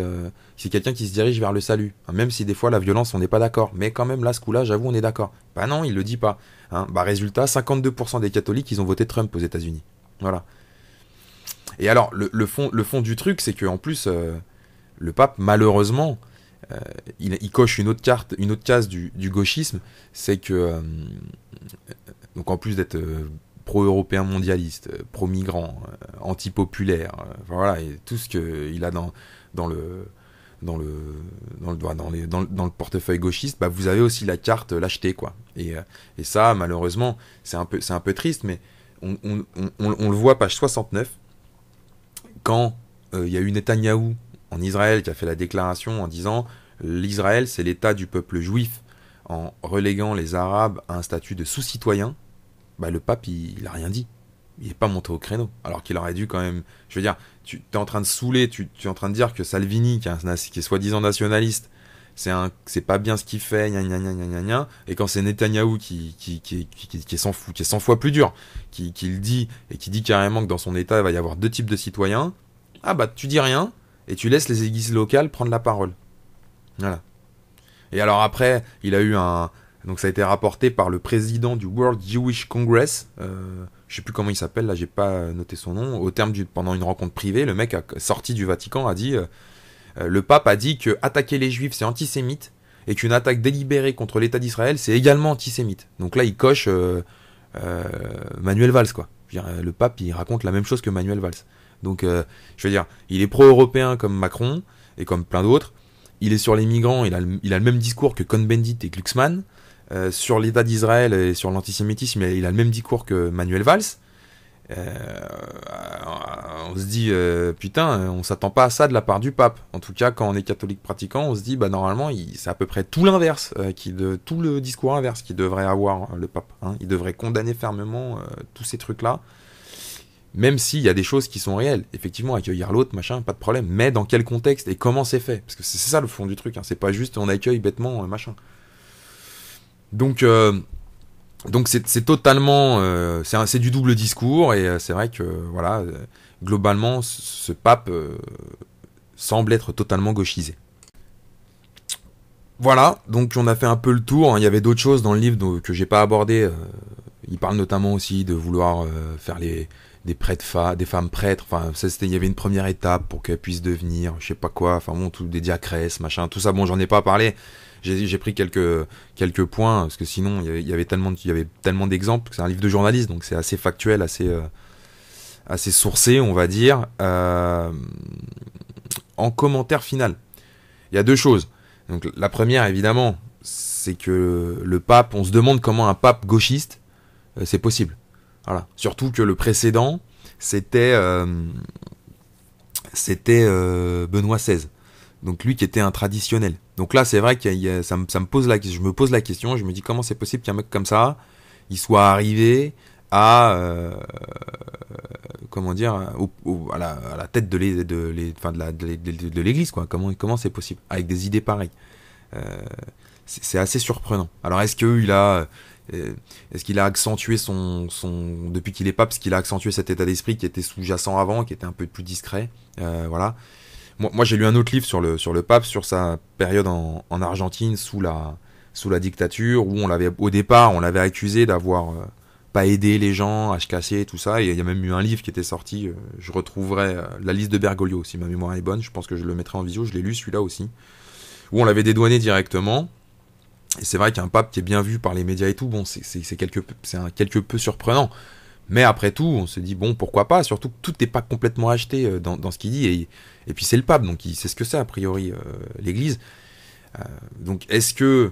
se dirige vers le salut. Même si des fois la violence, on n'est pas d'accord. Mais quand même, là, ce coup-là, j'avoue, on est d'accord. Bah non, il le dit pas. Résultat, 52% des catholiques, ils ont voté Trump aux États-Unis. Voilà. Et alors, le fond du truc, c'est qu'en plus, le pape, malheureusement, il coche une autre case du gauchisme, c'est que, donc en plus d'être pro-européen mondialiste, pro-migrant, anti-populaire, voilà, et tout ce qu'il a dans le portefeuille gauchiste, bah vous avez aussi la carte lâcheté, quoi. Et ça, malheureusement, c'est un peu triste, mais on le voit, page 69, quand il y a eu Netanyahou en Israël qui a fait la déclaration en disant l'Israël, c'est l'état du peuple juif, en reléguant les Arabes à un statut de sous-citoyen. Bah, le pape, il a rien dit. Il n'est pas monté au créneau. Alors qu'il aurait dû quand même... Je veux dire, tu es en train de saouler, tu es en train de dire que Salvini, qui est soi-disant nationaliste, c'est pas bien ce qu'il fait, gna gna gna gna gna. Et quand c'est Netanyahou qui est 100 fois plus dur, qui le dit, et qui dit carrément que dans son état, il va y avoir deux types de citoyens, ah bah tu dis rien, et tu laisses les églises locales prendre la parole. Voilà. Et alors après, il a eu donc ça a été rapporté par le président du World Jewish Congress, je sais plus comment il s'appelle, là j'ai pas noté son nom, pendant une rencontre privée, le mec sorti du Vatican a dit, le pape a dit que attaquer les juifs c'est antisémite, et qu'une attaque délibérée contre l'État d'Israël c'est également antisémite. Donc là il coche Manuel Valls, quoi. Je veux dire, le pape il raconte la même chose que Manuel Valls. Donc je veux dire, il est pro-européen comme Macron, et comme plein d'autres. Il est sur les migrants, il a le même discours que Cohn-Bendit et Glucksmann. Sur l'État d'Israël et sur l'antisémitisme, il a le même discours que Manuel Valls. On se dit, putain, on s'attend pas à ça de la part du pape. En tout cas, quand on est catholique pratiquant, on se dit, bah normalement, c'est à peu près tout l'inverse, tout le discours inverse qu'il devrait avoir, le pape. Hein. Il devrait condamner fermement tous ces trucs-là. Même s'il y a des choses qui sont réelles, effectivement, accueillir l'autre, machin, pas de problème, mais dans quel contexte et comment c'est fait? Parce que c'est ça le fond du truc, hein. C'est pas juste on accueille bêtement, machin. Donc c'est totalement, c'est du double discours, et c'est vrai que, voilà, globalement, ce pape semble être totalement gauchisé. Voilà, donc on a fait un peu le tour, hein. Il y avait d'autres choses dans le livre que j'ai pas abordé. Il parle notamment aussi de vouloir faire des femmes prêtres, enfin il y avait une première étape pour qu'elles puissent devenir, je sais pas quoi, enfin bon, des diacresses, machin, tout ça, bon, j'en ai pas parlé, j'ai pris quelques points, parce que sinon il y avait tellement d'exemples, c'est un livre de journaliste, donc c'est assez factuel, assez sourcé, on va dire. en commentaire final. Il y a deux choses. Donc la première, évidemment, c'est que le pape, on se demande comment un pape gauchiste, c'est possible. Voilà. Surtout que le précédent, c'était Benoît XVI. Donc lui qui était un traditionnel. Donc là, c'est vrai que je me pose la question, je me dis comment c'est possible qu'un mec comme ça, il soit arrivé à comment dire à la tête de l'église, quoi. Comment c'est possible avec des idées pareilles. C'est assez surprenant. Alors est-ce qu'il a accentué son depuis qu'il est pape, est-ce qu'il a accentué cet état d'esprit qui était sous-jacent avant, qui était un peu plus discret, voilà. Moi j'ai lu un autre livre sur le pape, sur sa période en Argentine sous la dictature, où au départ on l'avait accusé d'avoir pas aidé les gens à se casser, tout ça. Et il y a même eu un livre qui était sorti, je retrouverai la liste de Bergoglio, si ma mémoire est bonne, je pense que je le mettrai en visio, je l'ai lu celui-là aussi, où on l'avait dédouané directement. Et c'est vrai qu'un pape qui est bien vu par les médias et tout, bon, c'est quelque peu surprenant. Mais après tout, on se dit, bon, pourquoi pas, surtout que tout n'est pas complètement acheté dans ce qu'il dit, et puis c'est le pape, donc il sait ce que c'est, a priori, l'Église. Donc est-ce que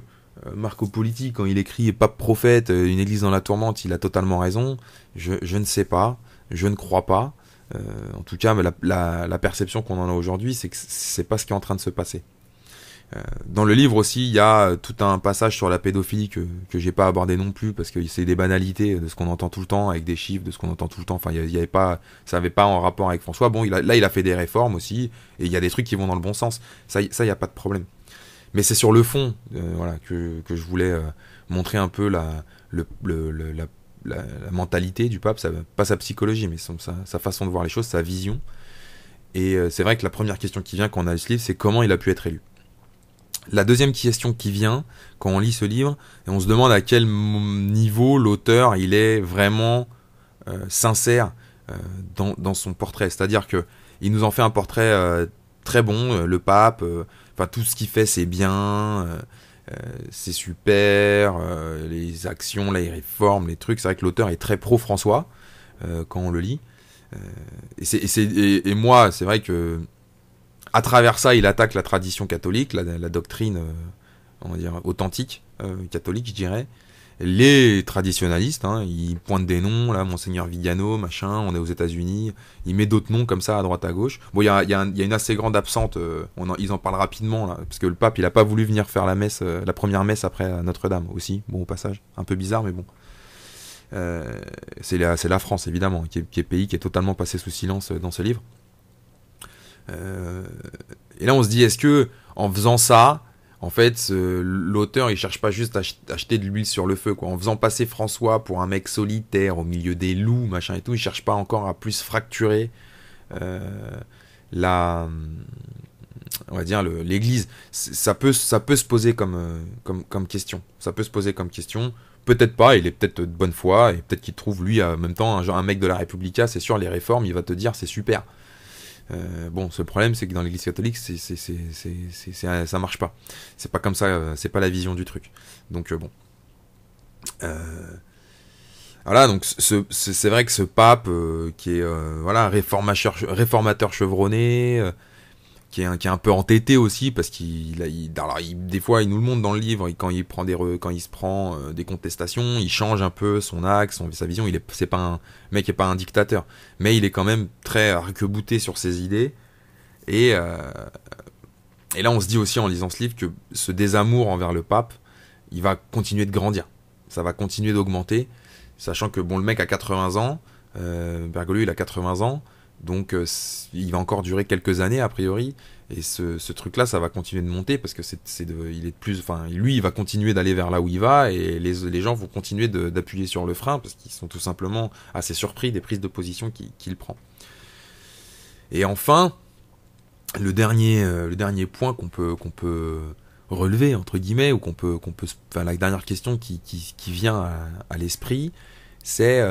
Marco Politi, quand il écrit Pape prophète, une église dans la tourmente, il a totalement raison? Je ne sais pas, je ne crois pas. En tout cas, la perception qu'on en a aujourd'hui, c'est que c'est pas ce qui est en train de se passer. Dans le livre aussi, il y a tout un passage sur la pédophilie que j'ai pas abordé non plus, parce que c'est des banalités de ce qu'on entend tout le temps, avec des chiffres de ce qu'on entend tout le temps. Enfin, ça avait pas en rapport avec François. Bon, il a fait des réformes aussi, et il y a des trucs qui vont dans le bon sens. Ça, il y a pas de problème. Mais c'est sur le fond, voilà, que je voulais montrer un peu la mentalité du pape, pas sa psychologie, mais sa façon de voir les choses, sa vision. Et c'est vrai que la première question qui vient quand on a lu ce livre, c'est comment il a pu être élu. La deuxième question qui vient quand on lit ce livre, et on se demande à quel niveau l'auteur il est vraiment sincère dans son portrait. C'est-à-dire que il nous en fait un portrait très bon, le pape. Enfin, tout ce qu'il fait, c'est bien, c'est super, les actions, les réformes, les trucs. C'est vrai que l'auteur est très pro-François quand on le lit. Et moi, c'est vrai que à travers ça, il attaque la tradition catholique, la doctrine, on va dire, authentique, catholique, je dirais. Les traditionalistes, hein, ils pointent des noms, là, Monseigneur Vigano, machin, on est aux États-Unis, il met d'autres noms comme ça à droite à gauche. Bon, il y a une assez grande absente, ils en parlent rapidement, là, parce que le pape, il a pas voulu venir faire la messe, la première messe après Notre-Dame aussi, bon, au passage, un peu bizarre, mais bon. C'est la France, évidemment, qui est pays qui est totalement passé sous silence dans ce livre. Et là, on se dit, est-ce que, en faisant ça, en fait, l'auteur, il cherche pas juste à acheter de l'huile sur le feu, quoi. En faisant passer François pour un mec solitaire au milieu des loups, machin et tout, il cherche pas encore à plus fracturer on va dire l'Église. Ça peut se poser comme question. Ça peut se poser comme question. Peut-être pas, il est peut-être de bonne foi, et peut-être qu'il trouve, lui, en même temps, un mec de la Repubblica, c'est sûr, les réformes, il va te dire, c'est super. Bon, ce problème, c'est que dans l'Église catholique, ça marche pas. C'est pas comme ça, c'est pas la vision du truc. Donc bon, voilà. Donc c'est vrai que ce pape qui est voilà réformateur chevronné, qui est un peu entêté aussi, parce des fois il nous le montre dans le livre, quand il se prend des contestations, il change un peu son axe, sa vision. C'est pas un mec qui est pas un dictateur, mais il est quand même très arc-bouté sur ses idées. Et là on se dit aussi en lisant ce livre que ce désamour envers le pape, il va continuer de grandir, ça va continuer d'augmenter, sachant que bon, le mec a 80 ans, Bergoglio il a 80 ans. Donc il va encore durer quelques années a priori, et ce truc là ça va continuer de monter, parce que lui il va continuer d'aller vers là où il va, et les gens vont continuer d'appuyer sur le frein, parce qu'ils sont tout simplement assez surpris des prises de position qu'il prend. Et enfin, le dernier point qu'on peut relever entre guillemets, ou la dernière question qui vient à l'esprit, c'est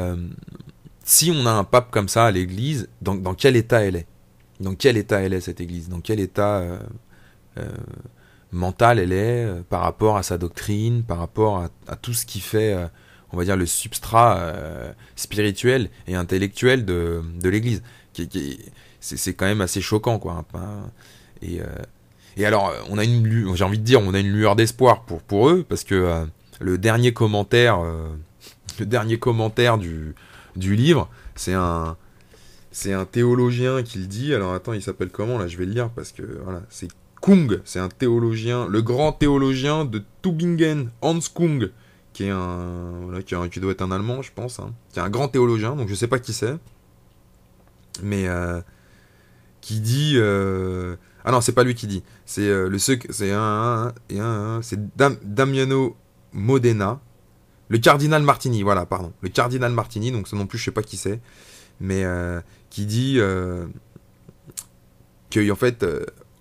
si on a un pape comme ça à l'église, dans quel état elle est? Dans quel état elle est, cette église? Dans quel état mental elle est par rapport à sa doctrine, par rapport à tout ce qui fait, on va dire, le substrat spirituel et intellectuel de l'église? C'est quand même assez choquant, quoi. Et, euh, et alors, j'ai envie de dire, on a une lueur d'espoir pour eux, parce que le dernier commentaire, du livre, c'est un théologien qui le dit. Alors attends, il s'appelle comment là? Je vais le lire parce que voilà, c'est Kung, c'est un théologien, le grand théologien de Tübingen, Hans Kung, qui est qui doit être un Allemand, je pense, hein, qui est un grand théologien, donc je sais pas qui c'est, mais qui dit, ah non, c'est pas lui qui dit, c'est Damiano Modena, le cardinal Martini, voilà, pardon, le cardinal Martini, donc ça non plus je sais pas qui c'est, mais qui dit que en fait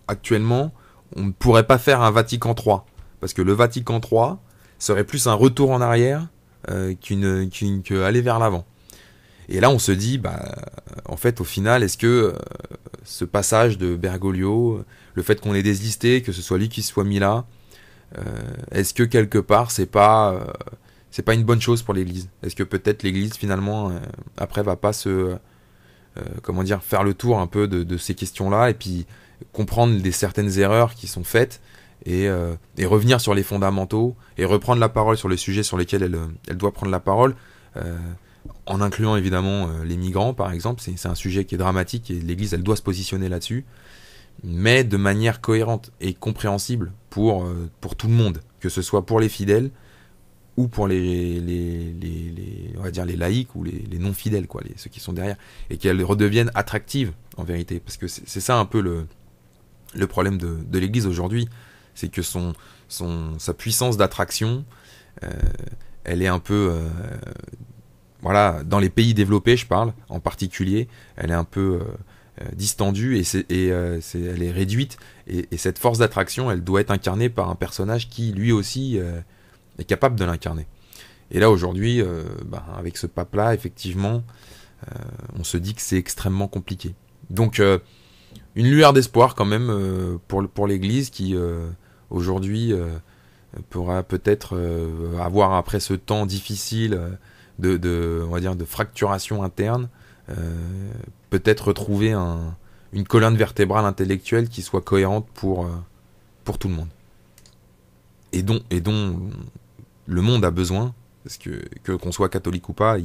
actuellement on ne pourrait pas faire un Vatican III parce que le Vatican III serait plus un retour en arrière que aller vers l'avant. Et là on se dit en fait au final est-ce que ce passage de Bergoglio, le fait qu'on ait désisté, que ce soit lui qui soit mis là, est-ce que quelque part c'est pas une bonne chose pour l'Église? Est-ce que peut-être l'Église finalement après va pas faire le tour un peu de ces questions-là et puis comprendre certaines erreurs qui sont faites et revenir sur les fondamentaux et reprendre la parole sur les sujets sur lesquels elle doit prendre la parole, en incluant évidemment les migrants par exemple. C'est un sujet qui est dramatique et l'Église elle doit se positionner là-dessus, mais de manière cohérente et compréhensible pour tout le monde, que ce soit pour les fidèles ou pour on va dire les laïcs ou les non fidèles, quoi, ceux qui sont derrière, et qu'elles redeviennent attractives en vérité, parce que c'est ça un peu le problème de l'Église aujourd'hui, c'est que sa puissance d'attraction, elle est un peu voilà, dans les pays développés je parle en particulier, elle est un peu distendue elle est réduite, et cette force d'attraction elle doit être incarnée par un personnage qui lui aussi est capable de l'incarner. Et là aujourd'hui, avec ce pape-là, effectivement, on se dit que c'est extrêmement compliqué. Donc une lueur d'espoir quand même pour l'Église qui aujourd'hui pourra peut-être avoir après ce temps difficile on va dire de fracturation interne, peut-être retrouver une colonne vertébrale intellectuelle qui soit cohérente pour tout le monde. Et dont le monde a besoin, parce que qu'on soit catholique ou pas,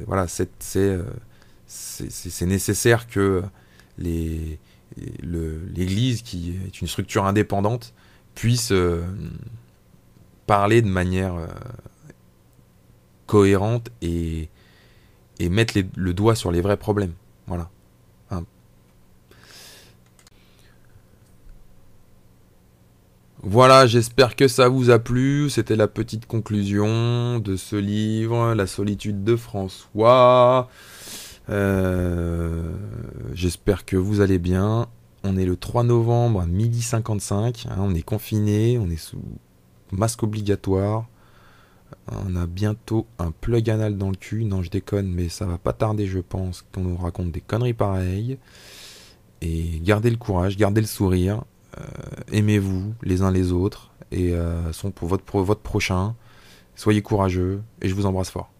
voilà, c'est nécessaire que l'Église, qui est une structure indépendante, puisse parler de manière cohérente et mettre le doigt sur les vrais problèmes. Voilà. Hein. Voilà, j'espère que ça vous a plu. C'était la petite conclusion de ce livre, La solitude de François. J'espère que vous allez bien. On est le 3 novembre à 12h55. On est confiné, on est sous masque obligatoire. On a bientôt un plug anal dans le cul. Non, je déconne, mais ça va pas tarder, je pense, qu'on nous raconte des conneries pareilles. Et gardez le courage, gardez le sourire. Aimez-vous les uns les autres et sont pour votre prochain. Soyez courageux et je vous embrasse fort.